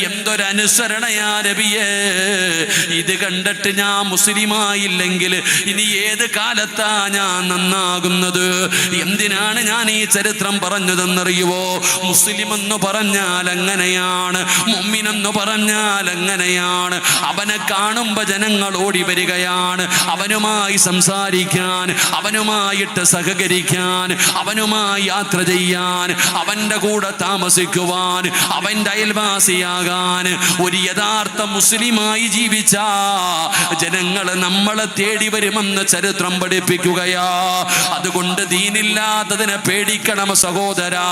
എന്തൊരു അനുസരണയാനബിയേ. ഇത് കണ്ടിട്ട് ഞാൻ മുസ്ലിമായില്ലെങ്കിൽ ഇനി ഏത് കാലത്താ ഞാൻ നന്നാകുന്നത്? എന്തിനാണ് ഞാൻ ഈ ചരിത്രം പറഞ്ഞതെന്നറിയുവോ? മുസ്ലിം എന്ന് പറഞ്ഞാൽ അങ്ങനെയാണ്, മുഅ്മിൻ എന്ന് പറഞ്ഞാൽ അങ്ങനെയാണ്. അവനെ കാണുമ്പോ ജനങ്ങൾ ഓടി വരികയാണ്, അവനുമായി സംസാരിക്കാൻ, അവനുമായിട്ട് സഹകരിക്കാൻ, അവനുമായി യാത്ര ചെയ്യാൻ, അവന്റെ കൂടെ താമസിക്കുവാൻ, അവന്റെ അയൽവാസിയാകാൻ. ഒരു യഥാർത്ഥ മുസ്ലിമായി ജീവിച്ച ജനങ്ങൾ നമ്മളെ തേടി വരുമെന്ന് ചരിത്രം പഠിപ്പിക്കുകയാ. അതുകൊണ്ട് ദീനില്ലാത്തതിനെ പേടിക്കണം സഹോദരാ,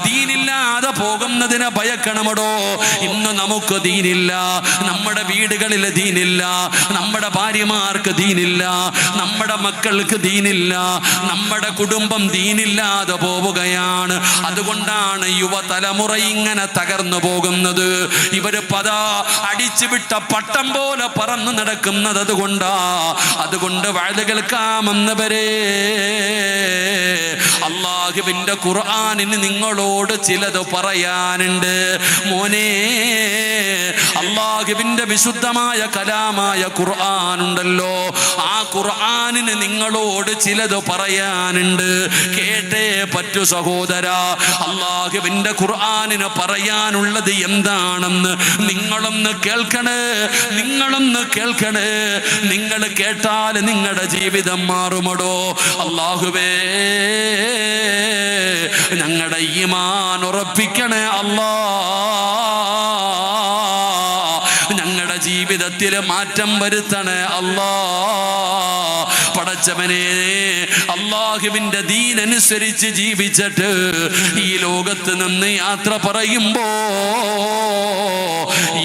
ദീനില്ലാതെ പോകുന്നതിനെ ഭയക്കണമടോ. ഇന്ന് നമുക്ക് ദീനില്ല, നമ്മുടെ വീടുകളിൽ ദീനില്ല, നമ്മുടെ ഭാര്യമാർക്ക് ദീനില്ല, നമ്മുടെ മക്കൾക്ക് ദീനില്ല, നമ്മുടെ കുടുംബം ദീനില്ലാതെ പോവുകയാണ്. അതുകൊണ്ടാണ് യുവതലമുറ ഇങ്ങനെ തകർന്നു പോകുന്നത്. ഇവര് പതാ അടിച്ചുവിട്ട പട്ടം പോലെ പറന്നു നടക്കുന്നത് അതുകൊണ്ടാ. അതുകൊണ്ട് വഅദ് കേൾക്കാമെന്നവരെ, അല്ലാഹുവിന്റെ ഖുർആനിന് നിങ്ങളോട് ചിലത് പറയാനുണ്ട് മോനെ. അല്ലാഹുവിന്റെ വിശുദ്ധമായ കലാമായ ഖുർആൻ ഉണ്ടല്ലോ, ആ ഖുർആനിന് നിങ്ങളോട് ചിലത് പറയാനുണ്ട്. കേട്ടേ പറ്റു സഹോദരാ. അല്ലാഹുവിന്റെ ഖുർആനിന് പറയാനുള്ളത് എന്താണെന്ന് നിങ്ങളൊന്ന് കേൾക്കണേ, നിങ്ങളൊന്ന് കേൾക്കണേ. നിങ്ങൾ കേട്ടാൽ നിങ്ങളുടെ ജീവിതം മാറുമടോ. അല്ലാഹുവേ, ഞങ്ങളുടെ ഈമാൻ ഉറപ്പിക്കണേ അല്ലാ. ഞങ്ങളുടെ ജീവിതത്തിൽ മാറ്റം വരുത്തണേ അല്ലാ. പടച്ചവനെ, അല്ലാഹുവിന്റെ ദീനനുസരിച്ച് ജീവിച്ചിട്ട് ഈ ലോകത്ത് നിന്ന് യാത്ര പറയുമ്പോ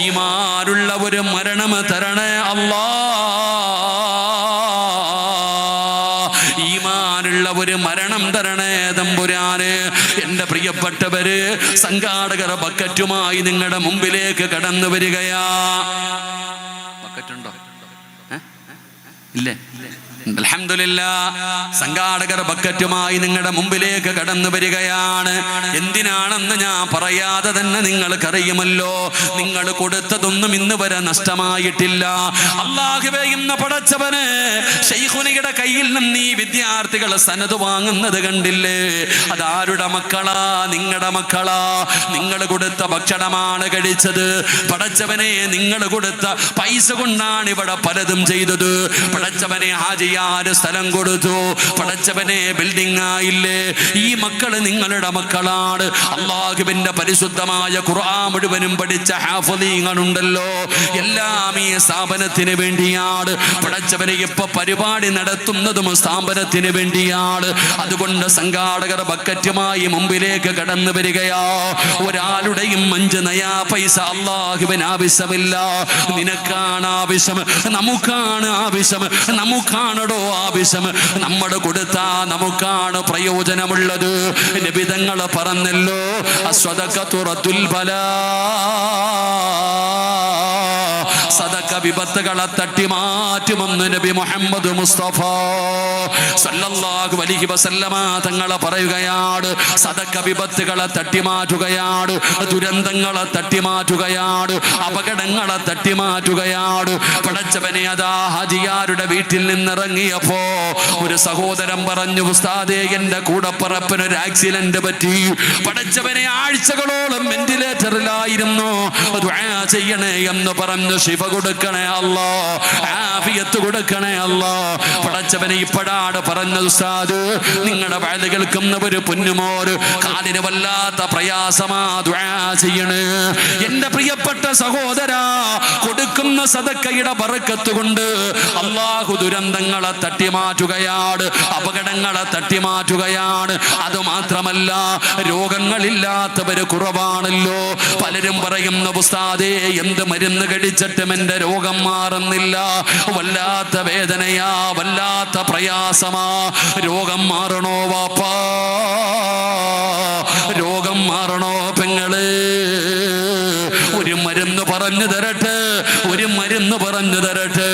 ഈമാനുള്ള ഒരു മരണം തരണേ അല്ലാ. ഒരു മരണം തരണേ തമ്പുരാന്. എൻ്റെ പ്രിയപ്പെട്ടവര്, സംഘാടകർ ബക്കറ്റുമായി നിങ്ങളുടെ മുമ്പിലേക്ക് കടന്നു വരികയാ. ബക്കറ്റുണ്ടോ? ഇല്ലേ? അൽഹംദുലില്ലാഹ്, സംഘാടകർ ബക്കറ്റുമായി നിങ്ങളുടെ മുമ്പിലേക്ക് കടന്നു വരികയാണ്. എന്തിനാണെന്ന് ഞാൻ പറയാതെ തന്നെ നിങ്ങൾക്കറിയുമല്ലോ. നിങ്ങൾ കൊടുത്തതൊന്നും ഇന്ന് വരെ നഷ്ടമായിട്ടില്ല. അല്ലാഹുവേ, ഇന്ന് പടച്ചവന് ശൈഖുനയുടെ കയ്യിൽ നിന്ന് ഈ വിദ്യാർത്ഥികൾ സനത് വാങ്ങുന്നത് കണ്ടില്ലേ? അതാരുടെ മക്കളാ? നിങ്ങളുടെ മക്കളാ. നിങ്ങൾ കൊടുത്ത ഭക്ഷണമാണ് കഴിച്ചത്. പടച്ചവനെ, നിങ്ങൾ കൊടുത്ത പൈസ കൊണ്ടാണ് ഇവിടെ പലതും ചെയ്തത്. പടച്ചവനെ, ഹാജി സ്ഥലം കൊടുത്തു. പടച്ചവനെ, ബിൽഡിംഗ് ആയില്ലേ? ഈ മക്കള് നിങ്ങളുടെ മക്കളാണ്. അല്ലാഹുവിന്റെ പരിശുദ്ധമായ ഖുർആൻ മുഴുവനും പഠിച്ച ഹാഫിളീങ്ങളുണ്ടല്ലോ, എല്ലാം ഈ സ്ഥാപനത്തിന് വേണ്ടിയാണ്. പടച്ചവനെ, ഇപ്പൊ പരിപാടി നടത്തുന്നതും സ്ഥാപനത്തിന് വേണ്ടിയാണ്. അതുകൊണ്ട് സംഘാടകർ ബക്കറ്റുമായി മുമ്പിലേക്ക് കടന്നു വരികയാ. ഒരാളുടെയും 5 നയാ പൈസ അല്ലാഹുവിന് ആവശ്യമില്ല. നിനക്കാണ് ആവശ്യം, നമുക്കാണ് ആവശ്യം, നമുക്കാണ് ആവശ്യം. നമ്മൾ കൊടുത്താ നമുക്കാണ് പ്രയോജനമുള്ളത്. നബിതങ്ങൾ പറഞ്ഞല്ലോ, അസ്വദഖതു റദ്ദുൽ ബലാ. സദഖ വിപത്തുകളെ തട്ടിമാറ്റുമെന്ന് നബി മുഹമ്മദ് മുസ്തഫ സല്ലല്ലാഹു അലൈഹി വസല്ലമ തങ്ങൾ പറയുകയാണ്. സദഖ വിപത്തുകളെ തട്ടിമാറ്റുകയാണ്, ദുരന്തങ്ങളെ തട്ടിമാറ്റുകയാണ്, അപകടങ്ങളെ തട്ടിമാറ്റുകയാണ്. പടച്ചവനെ, അതാ ഹാജിയാരുടെ വീട്ടിൽ നിന്നിറങ്ങിയപ്പോ ഒരു സഹോദരൻ പറഞ്ഞു, ഉസ്താദേ, എന്റെ കൂടപ്പറപ്പിന് ഒരു ആക്സിഡന്റ് പറ്റി. പടച്ചവനെ, ആഴ്ചകളോളം വെന്റിലേറ്ററിലായിരുന്നു. ദുആ ചെയ്യണേ എന്ന് പറഞ്ഞു. ശിഫ കൊടുക്കണേ അല്ലാ, ആഫിയത്ത് കൊടുക്കണേ അല്ലാ. പടച്ചവനെ, ഇപ്പോഴാണ് പറഞ്ഞത്, ഉസ്താദ്, നിങ്ങളുടെ വഅദ് കേൾക്കുന്ന ഒരു പൊന്നുമോര് കാലിന് വല്ലാത്ത പ്രയാസമാ, ദുആ ചെയ്യണേ. എന്റെ പ്രിയപ്പെട്ട സഹോദരാ, കൊടുക്കുന്ന സദഖയുടെ ബറക്കത്ത് കൊണ്ട് അല്ലാഹു ദുരന്തങ്ങളെ തട്ടിമാറ്റുകയാണ്, അപകടങ്ങളെ തട്ടിമാറ്റുകയാണ്. അതുമാത്രമല്ല, രോഗങ്ങളില്ലാത്തവര് കുറവാണല്ലോ. പലരും പറയുന്ന, ഉസ്താദേ, എന്ത് മരുന്ന് കഴിച്ചിട്ടും എന്റെ രോഗം മാറുന്നില്ല. വല്ലാത്ത വേദനയാ, വല്ലാത്ത പ്രയാസമാ. രോഗം മാറണോ വാപ്പാ? രോഗം മാറണോ പെങ്ങള്? ഒരു മരുന്ന് പറഞ്ഞു തരട്ടെ, ഒരു മരുന്ന് പറഞ്ഞു തരട്ടെ.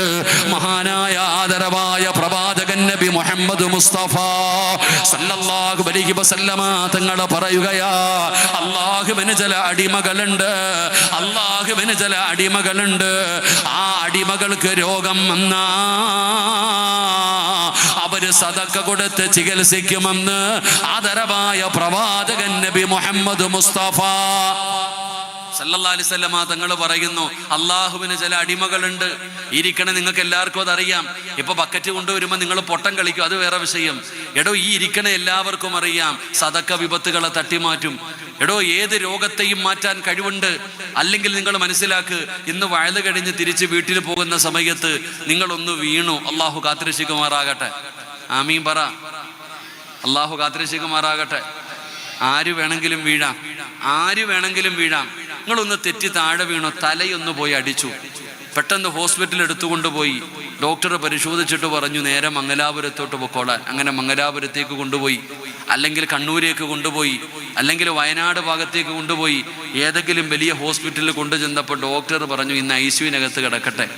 മഹാനായ ആദരവായ പ്രവാചകൻ നബി മുഹമ്മദ് മുസ്തഫ സല്ലല്ലാഹു അലൈഹി വസല്ലമ തങ്ങൾ പറയുകയാ, അല്ലാഹുവിന് ചില അടിമകളുണ്ട്, അല്ലാഹുവിന് ചില അടിമകളുണ്ട്. ആ അടിമകൾക്ക് രോഗം വന്നാ അവര് സദഖ കൊടുത്ത് ചികിത്സിക്കുമെന്ന് ആദരവായ പ്രവാചകൻ നബി മുഹമ്മദ് മുസ്തഫ സല്ലല്ലാഹു അലൈഹി വസല്ലമ തങ്ങൾ പറയുന്നു, അള്ളാഹുവിന് ചില അടിമകളുണ്ട്. ഇരിക്കണ നിങ്ങൾക്ക് എല്ലാവർക്കും അതറിയാം. ഇപ്പൊ ബക്കറ്റ് കൊണ്ടുവരുമ്പോൾ നിങ്ങൾ പൊട്ടം കളിക്കും, അത് വേറെ വിഷയം. എടോ, ഈ ഇരിക്കണ എല്ലാവർക്കും അറിയാം, സദഖ വിപത്തുകളെ തട്ടിമാറ്റും. എടോ, ഏത് രോഗത്തെയും മാറ്റാൻ കഴിവുണ്ട്. അല്ലെങ്കിൽ നിങ്ങൾ മനസ്സിലാക്ക്, ഇന്ന് വയല് കഴിഞ്ഞ് തിരിച്ച് വീട്ടിൽ പോകുന്ന സമയത്ത് നിങ്ങളൊന്ന് വീണു, അള്ളാഹു കാത്തിരക്ഷിക്കുമാറാകട്ടെ. ആമീൻ പറ. അള്ളാഹു കാത്തിരക്ഷിക്കുമാറാകട്ടെ. ആര് വേണമെങ്കിലും വീഴാം, ആര് വേണമെങ്കിലും വീഴാം. നിങ്ങളൊന്ന് തെറ്റി താഴെ വീണു, തലയൊന്ന് പോയി അടിച്ചു, പെട്ടെന്ന് ഹോസ്പിറ്റലിൽ എടുത്തുകൊണ്ടുപോയി. ഡോക്ടർ പരിശോധിച്ചിട്ട് പറഞ്ഞു, നേരെ മംഗലാപുരത്തോട്ട് പൊക്കോളാൻ. അങ്ങനെ മംഗലാപുരത്തേക്ക് കൊണ്ടുപോയി, അല്ലെങ്കിൽ കണ്ണൂരേക്ക് കൊണ്ടുപോയി, അല്ലെങ്കിൽ വയനാട് ഭാഗത്തേക്ക് കൊണ്ടുപോയി. ഏതെങ്കിലും വലിയ ഹോസ്പിറ്റലിൽ കൊണ്ടുചെന്നപ്പോൾ ഡോക്ടർ പറഞ്ഞു, ഇന്ന് ഐസിയുവിനകത്ത് കിടക്കട്ടെ.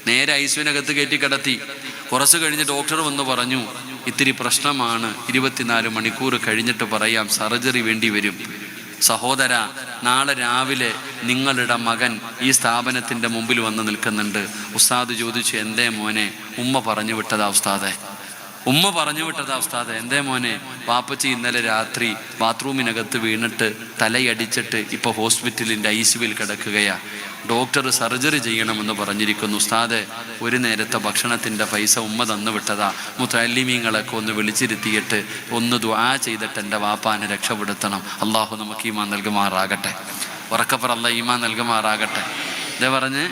നേരെ ഐസിയുവിനകത്ത് കയറ്റി കിടത്തി. കുറച്ച് കഴിഞ്ഞ് ഡോക്ടർ വന്ന് പറഞ്ഞു, ഇത്തിരി പ്രശ്നമാണ്, 24 മണിക്കൂർ കഴിഞ്ഞിട്ട് പറയാം, സർജറി വേണ്ടി വരും. സഹോദര, നാളെ രാവിലെ നിങ്ങളുടെ മകൻ ഈ സ്ഥാപനത്തിൻ്റെ മുമ്പിൽ വന്ന് നിൽക്കുന്നുണ്ട്. ഉസ്താദ് ചോദിച്ചു, എന്തേ മോനെ? ഉമ്മ പറഞ്ഞു വിട്ടതാ ഉസ്താദെ, ഉമ്മ പറഞ്ഞു വിട്ടതാ ഉസ്താദെ. എന്തേ മോനെ? വാപ്പച്ചി ഇന്നലെ രാത്രി ബാത്റൂമിനകത്ത് വീണിട്ട് തലയടിച്ചിട്ട് ഇപ്പോൾ ഹോസ്പിറ്റലിൻ്റെ ഐസിയുവിൽ കിടക്കുകയാ. ഡോക്ടർ സർജറി ചെയ്യണമെന്ന് പറഞ്ഞിരിക്കുന്നു. ഉസ്താദെ, ഒരു നേരത്തെ ഭക്ഷണത്തിൻ്റെ പൈസ ഉമ്മ തന്നു വിട്ടതാ. മുതല്ലിമീങ്ങളൊക്കെ ഒന്ന് വിളിച്ചിരുത്തിയിട്ട് ഒന്ന് ദുആ ചെയ്തിട്ട് എൻ്റെ വാപ്പാനെ രക്ഷപ്പെടുത്തണം. അള്ളാഹു നമുക്ക് ഈമാൻ നൽകുമാറാകട്ടെ. ഉറക്കപ്പുറം അല്ലാഹ് ഈമാൻ നൽകുമാറാകട്ടെ. ഇതേ പറഞ്ഞ്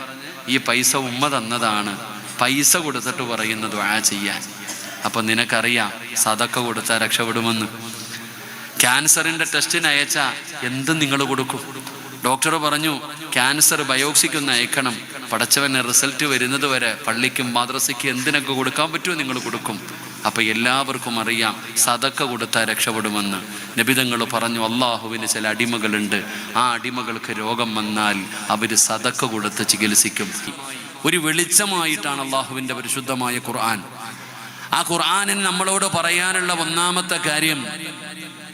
ഈ പൈസ ഉമ്മ തന്നതാണ്. പൈസ കൊടുത്തിട്ട് പറയുന്ന ദുആ ചെയ്യാൻ. അപ്പം നിനക്കറിയാം സദഖ കൊടുത്താൽ രക്ഷപ്പെടുമെന്ന്. ക്യാൻസറിൻ്റെ ടെസ്റ്റിന് അയച്ചാൽ എന്തും നിങ്ങൾ കൊടുക്കും. ഡോക്ടർ പറഞ്ഞു ക്യാൻസർ ബയോപ്സിക്കൊന്ന് അയക്കണം, പടച്ചവന് റിസൾട്ട് വരുന്നത് വരെ പള്ളിക്കും മാദ്രസയ്ക്കും എന്തിനൊക്കെ കൊടുക്കാൻ പറ്റുമോ നിങ്ങൾ കൊടുക്കും. അപ്പം എല്ലാവർക്കും അറിയാം സദക്ക കൊടുത്താൽ രക്ഷപ്പെടുമെന്ന്. നബിതങ്ങൾ പറഞ്ഞു അള്ളാഹുവിന് ചില അടിമകളുണ്ട്, ആ അടിമകൾക്ക് രോഗം വന്നാൽ അവർ സദക്ക കൊടുത്ത് ചികിത്സിക്കും. ഒരു വെളിച്ചമായിട്ടാണ് അള്ളാഹുവിൻ്റെ പരിശുദ്ധമായ ഖുർആൻ. ആ ഖുർആനിന് നമ്മളോട് പറയാനുള്ള ഒന്നാമത്തെ കാര്യം,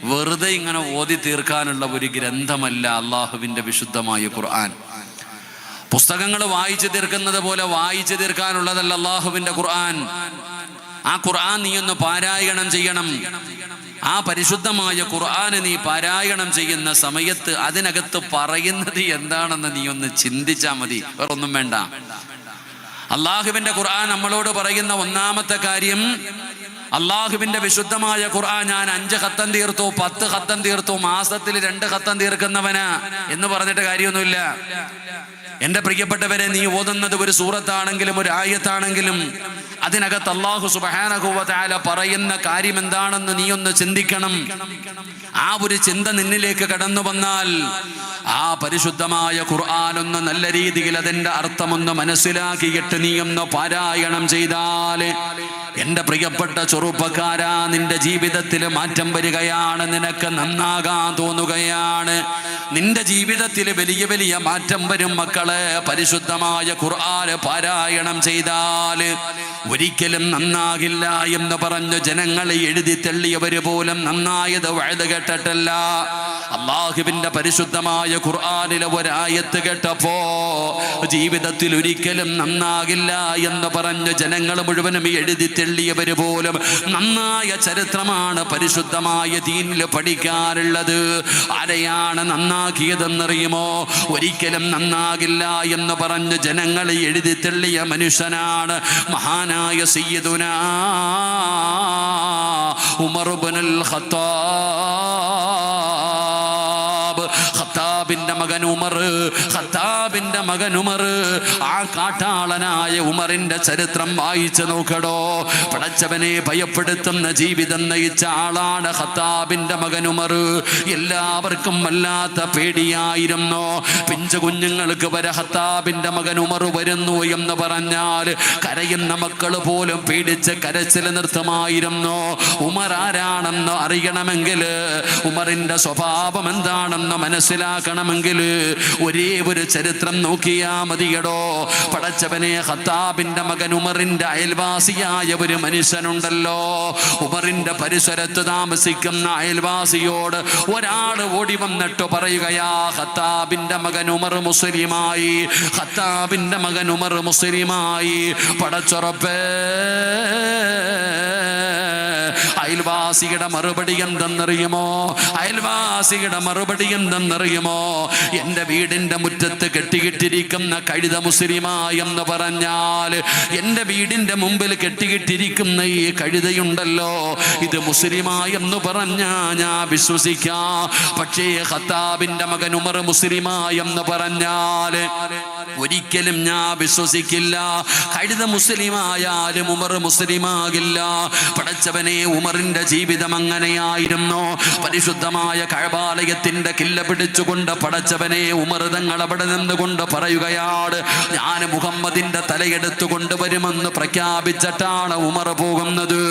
വെറുതെ ഇങ്ങനെ ഓതി തീർക്കാനുള്ള ഒരു ഗ്രന്ഥമല്ല അള്ളാഹുവിൻ്റെ വിശുദ്ധമായ ഖുർആൻ. പുസ്തകങ്ങൾ വായിച്ചു തീർക്കുന്നത് പോലെ വായിച്ചു തീർക്കാനുള്ളതല്ല അള്ളാഹുവിൻ്റെ ഖുർആൻ. ആ ഖുർആൻ നീ ഒന്ന് പാരായണം ചെയ്യണം. ആ പരിശുദ്ധമായ ഖുർആന് നീ പാരായണം ചെയ്യുന്ന സമയത്ത് അതിനകത്ത് പറയുന്നത് എന്താണെന്ന് നീ ഒന്ന് ചിന്തിച്ചാൽ മതി, വേറെ ഒന്നും വേണ്ട. അള്ളാഹുവിൻ്റെ ഖുർആൻ നമ്മളോട് പറയുന്ന ഒന്നാമത്തെ കാര്യം, അള്ളാഹുവിൻ്റെ വിശുദ്ധമായ ഖുർആൻ ഞാൻ 5 ഖത്തം തീർത്തു, 10 ഖത്തം തീർത്തു, മാസത്തിൽ 2 ഖത്തം തീർക്കുന്നവനാ എന്ന് പറഞ്ഞിട്ട് കാര്യമൊന്നുമില്ല. എൻ്റെ പ്രിയപ്പെട്ടവരെ, നീ ഓതുന്നത് ഒരു സൂറത്താണെങ്കിലും ഒരു ആയത്താണെങ്കിലും അതിനകത്ത് അല്ലാഹു സുബ്ഹാനഹു വ തആല പറയുന്ന കാര്യം എന്താണെന്ന് നീ ഒന്ന് ചിന്തിക്കണം. ആ ഒരു ചിന്ത നിന്നിലേക്ക് കടന്നു വന്നാൽ ആ പരിശുദ്ധമായ ഖുർആൻ ഒന്ന് നല്ല രീതിയിൽ അതിൻ്റെ അർത്ഥമൊന്ന് മനസ്സിലാക്കിയിട്ട് നീ ഒന്ന് പാരായണം ചെയ്താൽ, എൻ്റെ പ്രിയപ്പെട്ട ചെറുപ്പക്കാരാ, നിന്റെ ജീവിതത്തിൽ മാറ്റം വരികയാണ്, നിനക്ക് നന്നാകാൻ തോന്നുകയാണ്, നിന്റെ ജീവിതത്തിൽ വലിയ വലിയ മാറ്റം വരും മക്കളെ. പരിശുദ്ധമായ ഖുർആൻ പാരായണം ചെയ്താൽ ഒരിക്കലും നന്നാകില്ല എന്ന് പറഞ്ഞു ജനങ്ങളെ എഴുതി തള്ളിയവര് പോലും നന്നായത് വഴുത് കേട്ടിട്ടല്ല. അള്ളാഹുവിന്റെ പരിശുദ്ധമായ ഖുർആനിലെ ഒരായത്ത് കേട്ടപ്പോ ജീവിതത്തിൽ ഒരിക്കലും നന്നാകില്ല എന്ന് പറഞ്ഞ് ജനങ്ങൾ മുഴുവനും എഴുതി തള്ളിയവര് പോലും നന്നായ ചരിത്രമാണ് പരിശുദ്ധമായ ദീനിൽ പഠിക്കാറുള്ളത്. ആരെയാണ് നന്നാക്കിയതെന്നറിയുമോ? ഒരിക്കലും നന്നാകില്ല എന്ന് പറഞ്ഞ് ജനങ്ങളെ എഴുതി തള്ളിയ മനുഷ്യനാണ് മഹാനായ സയ്യിദുനാ ഉമർ ഇബ്നുൽ ഖത്താബ്. ഖത്താബിന്റെ മകൻ ഉമർ, ഖത്താബിന്റെ മകൻ ഉമർ. ആ കാട്ടാളനായ ഉമറിന്റെ ചരിത്രം വായിച്ചു നോക്കടോ. പടച്ചവനെ ഭയപ്പെടുത്തുന്ന ജീവിതം നയിച്ച ആളാണ് ഖത്താബിന്റെ മകൻ ഉമർ. എല്ലാവർക്കും വല്ലാത്ത പേടിയായിരുന്നു. പിഞ്ചു കുഞ്ഞുങ്ങൾക്ക് വരെ ഖത്താബിന്റെ മകൻ ഉമർ വരുന്നു എന്ന് പറഞ്ഞാൽ കരയുന്ന മക്കൾ പോലും പേടിച്ച് കരച്ചിൽ നിർത്തുമായിരുന്നു. ഉമർ ആരാണെന്ന് അറിയണമെങ്കിൽ, ഉമറിന്റെ സ്വഭാവം എന്താണെന്ന് മനസ്സിലാക്കണമെങ്കിൽ ഒരേ ഒരു ചരിത്രം നോക്കിയാ മതിയടോ. പടച്ചവനെ, ഖത്താബിന്റെ മകൻ ഉമറിന്റെ അയൽവാസിയായ ഒരു മനുഷ്യനുണ്ടല്ലോ. ഉമറിന്റെ പരിസരത്ത് താമസിക്കുന്ന അയൽവാസിയോട് ഒരാൾ ഓടി വന്നിട്ട് പറയുകയാ, ഖത്താബിന്റെ മകൻ ഉമർ മുസ്ലിമായി, ഖത്താബിന്റെ മകൻ ഉമർ മുസ്ലിമായി. പടച്ചുറപ്പേ, അയൽവാസിയുടെ മറുപടി എന്തെന്നറിയുമോ? അയൽവാസിയുടെ മറുപടി എന്തെന്നറിയുമോ? എൻ്റെ വീടിൻ്റെ മുറ്റത്ത് കെട്ടിക്കിട്ടിരിക്കുന്ന കഴുത മുസ്ലിമായി എന്ന് പറഞ്ഞാൽ, എൻ്റെ വീടിൻ്റെ മുമ്പിൽ കെട്ടിക്കിട്ടിരിക്കുന്ന ഈ കഴുതയുണ്ടല്ലോ, ഇത് മുസ്ലിമായി എന്ന് പറഞ്ഞാ ഞാൻ വിശ്വസിക്കാം. പക്ഷേ ഖത്താബിന്റെ മകൻ ഉമർ മുസ്ലിമായി എന്ന് പറഞ്ഞാൽ ഒരിക്കലും ഞാൻ വിശ്വസിക്കില്ല. കഴുത മുസ്ലിമായാലും ഉമർ മുസ്ലിമാകില്ല. പടച്ചവനെ, ഉമറിന്റെ ജീവിതം അങ്ങനെയായിരുന്നു. പരിശുദ്ധമായ കഅബാലയത്തിന്റെ കില്ല പിടിച്ചുകൊണ്ട് പടച്ചവനെ ഉമർ തങ്ങൾ അവിടെ നിന്നുകൊണ്ട് പറയുകയാണ്, ഞാൻ മുഹമ്മദിന്റെ തലയെടുത്തു കൊണ്ടുവരുമെന്ന് പ്രഖ്യാപിച്ചിട്ടാണ് ഉമർ പോകുന്നത്.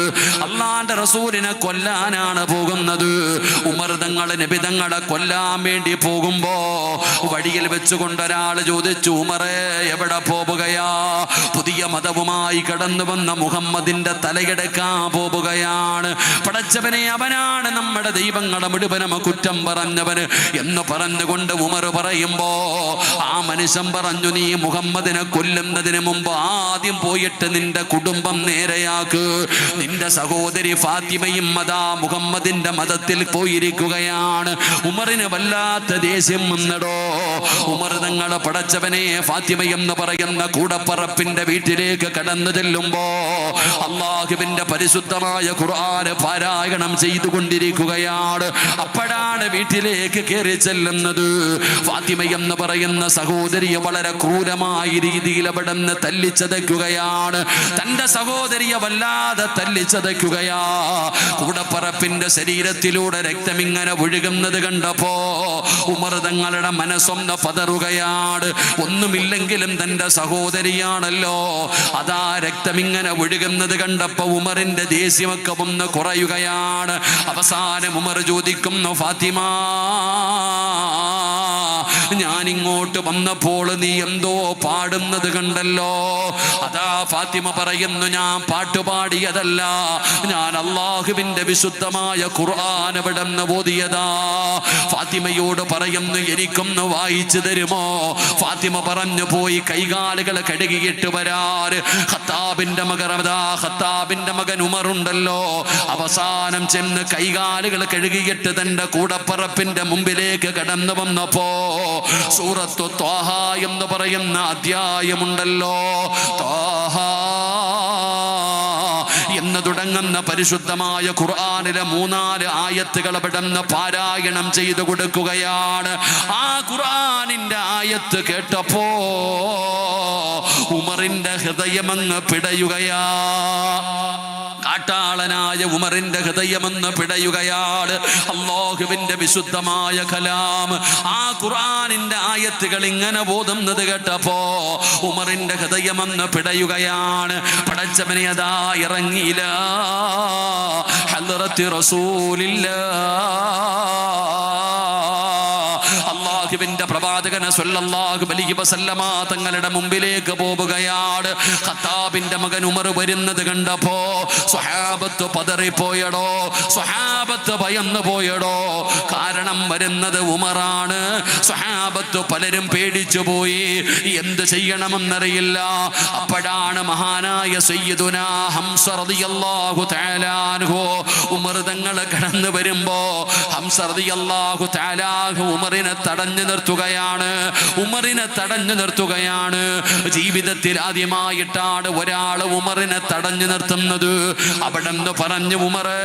അള്ളാന്റെ റസൂലിനെ കൊല്ലാനാണ് പോകുന്നത്. ഉമർ തങ്ങൾ നബി തങ്ങളെ കൊല്ലാൻ വേണ്ടി പോകുമ്പോ വഴിയിൽ വെച്ചുകൊണ്ട് ഒരാൾ ചോദിച്ചു, ഉമറേ എവിടെ പോവുകയാ? പുതിയ മതവുമായി കടന്നു വന്ന മുഹമ്മദിന്റെ തലയെടുക്കാൻ പോവുകയാണ്. പടച്ചവനെ, അവനാണ് നമ്മുടെ ദൈവങ്ങളെ മുഴുവനും കുറ്റം പറഞ്ഞവന് എന്ന് പറഞ്ഞുകൊണ്ട് ഉമർ പറയുമ്പോ ആ മനുഷ്യൻ പറഞ്ഞു, നീ മുഹമ്മദിനെ കൊല്ലുന്നതിന് മുമ്പ് ആദ്യം പോയിട്ട് നിന്റെ കുടുംബം നേരെയാക്ക്. നിന്റെ സഹോദരി ഫാത്തിമയും അതാ മുഹമ്മദിന്റെ മതത്തിൽ പോയിരിക്കുകയാണ്. ഉമറിന് വല്ലാത്ത ദേഷ്യം വന്നടോ. ഉമർ തങ്ങളെ പടച്ചവനെ ഫാത്തിമ എന്ന് പറയുന്ന കൂടപ്പറപ്പിന്റെ വീട്ടിലേക്ക് കടന്നു ചെല്ലുമ്പോ അള്ളാഹുവിന്റെ പരിശുദ്ധമായ ഖുർആൻ പാരായണം ചെയ്തുകൊണ്ടിരിക്കുകയാണ്. അപ്പോഴാണ് വീട്ടിലേക്ക് കയറി ചെല്ലുന്നത്. ഫാത്തിമ എന്ന് പറയുന്ന സഹോദരിയെ വളരെ ക്രൂരമായ രീതിയിൽ അവിടെ നിന്ന് തല്ലിച്ചതയ്ക്കുകയാണ്. തന്റെ സഹോദരിയെ വല്ലാതെ തല്ലിച്ചതയ്ക്കുകയാ. കൂടപ്പറപ്പിന്റെ ശരീരത്തിലൂടെ രക്തം ഇങ്ങനെ ഒഴുകുന്നത് കണ്ടപ്പോ ഉമർ തങ്ങളുടെ മനസ്സൊന്ന് പതറുകയാണ്. ഒന്നുമില്ലെങ്കിലും തന്റെ സഹോദരിയാണല്ലോ. അതാ രക്തം ഇങ്ങനെ ഒഴുകുന്നത് കണ്ടപ്പോ ഉമറിന്റെ ദേഷ്യമൊക്കെ ഒന്ന് കുറയുകയാണ്. അവസാനം ഉമർ ചോദിക്കുന്നു, ഫാത്തിമ, ഞാൻ ഇങ്ങോട്ട് വന്നപ്പോൾ നീ എന്തോ പാടുന്നത് കണ്ടല്ലോ. അതാ ഫാത്തിമ പറയുന്നു, ഞാൻ പാട്ടുപാടിയതല്ല, ഞാൻ അള്ളാഹുവിന്റെ വിശുദ്ധമായ ഖുർആൻ എവിടെന്ന് ഓതിയതാ. ഫാത്തിമയോട് പറയുന്നു, എനിക്കൊന്ന് വായിച്ചു തരുമോ? ഫാത്തിമ പറഞ്ഞു, പോയി കൈകാലുകൾ കഴുകിയിട്ട് വരാൻ. ഖത്താബിന്റെ മകൻ ഉമറുണ്ടല്ലോ, അവസാനം ചെന്ന് കൈകാലുകൾ കഴുകിയിട്ട് തന്റെ കൂടപ്പറപ്പിന്റെ മുമ്പിലേക്ക് കടന്നു വന്നപ്പോ സൂറത്തു ത്വാഹ എന്ന് പറയുന്ന അധ്യായമുണ്ടല്ലോ, ത്വാഹ എന്ന് തുടങ്ങുന്ന പരിശുദ്ധമായ ഖുർആനിലെ 3-4 ആയത്തുകൾ അവിടുന്ന് പാരായണം ചെയ്തു കൊടുക്കുകയാണ്. ആ ഖുർആനിന്റെ ആയത്ത് കേട്ടപ്പോ ഉമറിന്റെ ഹൃദയമങ്ങ് പിടയുകയാ. കാട്ടാളനായ ഉമറിന്റെ ഹൃദയമെന്ന് പിടയുകയാണ്. അല്ലാഹുവിന്റെ വിശുദ്ധമായ കലാം, ആ ഖുർആനിന്റെ ആയത്തുകൾ ഇങ്ങനെ ഓതുന്നത് കേട്ടപ്പോ ഉമറിന്റെ ഹൃദയമെന്ന് പിടയുകയാണ്. പടച്ചവനെ അതാ ഇറങ്ങിയില്ല ഹദ്റത്തി അല്ലാഹുവിന്റെ പ്രവാചകൻ സ്വല്ലല്ലാഹു അലൈഹി വസല്ലമ തങ്ങളുടെ മുമ്പിലേക്ക് പോവുകയാണ്. ഖത്താബിന്റെ മകൻ ഉമർ വരുന്നത് കണ്ടപ്പോ സ്വഹാബത്ത് പതറിപ്പോയടോ, സ്വഹാബത്ത് ഭയന്നു പോയടോ. കാരണം വരുന്നത് ഉമറാണ്. സ്വഹാബത്ത് പലരും പേടിച്ചു പോയി, എന്ത് ചെയ്യണമെന്നറിയില്ല. അപ്പോഴാണ് മഹാനായ സയ്യിദുനാ ഹംസ റളിയല്ലാഹു തആല അൻഹു ഉമർ തങ്ങൾ കടന്നു വരുമ്പോ ഹംസ റളിയല്ലാഹു തആല ഉമറിനെ തടഞ്ഞു നിർത്തുകയാണ്. ജീവിതത്തിൽ ആദ്യമായിട്ടാണ് ഒരാൾ ഉമറിനെ തടഞ്ഞു നിർത്തുന്നത്. അവിടെ നിന്ന് പറഞ്ഞു, ഉമറേ,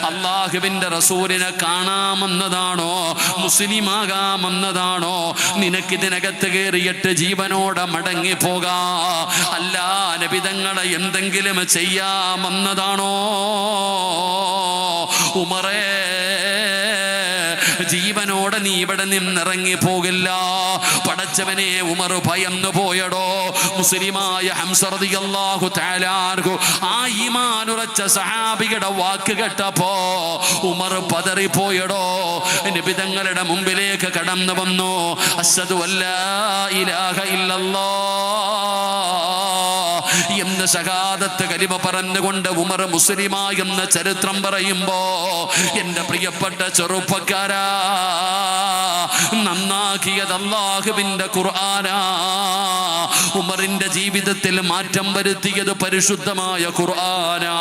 അള്ളാഹുവിന്റെ റസൂലിനെ കാണാമെന്നതാണോ, മുസ്ലിമാകാമെന്നതാണോ, നിനക്കിതിനകത്ത് കയറിയിട്ട് ജീവനോടെ മടങ്ങിപ്പോകാ, അല്ല നബിതങ്ങളെ എന്തെങ്കിലും ചെയ്യാമെന്നതാണോ? ഉമറേ, ജീവനോടെ നീ ഇവിടെ നിന്നിറങ്ങി പോകില്ല. പടച്ചവനെ, ഉമർ ഭയന്നു പോയടോ. മുസ്ലിമായ ഹംസ റളിയല്ലാഹു തആല അൻഹു ആ ഈമാൻ ഉറച്ച സഹാബിയുടെ വാക്ക് കേട്ടപ്പോ ഉമർ പതറിപ്പോയടോ. നബി തങ്ങളുടെ മുമ്പിലേക്ക് കടന്നു വന്നു. അശ്ഹദു അല്ലാ ഇലാഹ ഇല്ലല്ലാഹ് എന്ന് ഷഹാദത്ത് കലിമ പറഞ്ഞുകൊണ്ട് ഉമർ മുസ്ലിമായെന്ന ചരിത്രം പറയുമ്പോ എന്റെ പ്രിയപ്പെട്ട ചെറുപ്പക്കാരാ, നന്നാക്കിയത് അല്ലാഹുവിന്റെ ഖുർആനാ. ഉമറിന്റെ ജീവിതത്തിൽ മാറ്റം വരുത്തിയത് പരിശുദ്ധമായ ഖുർആനാ.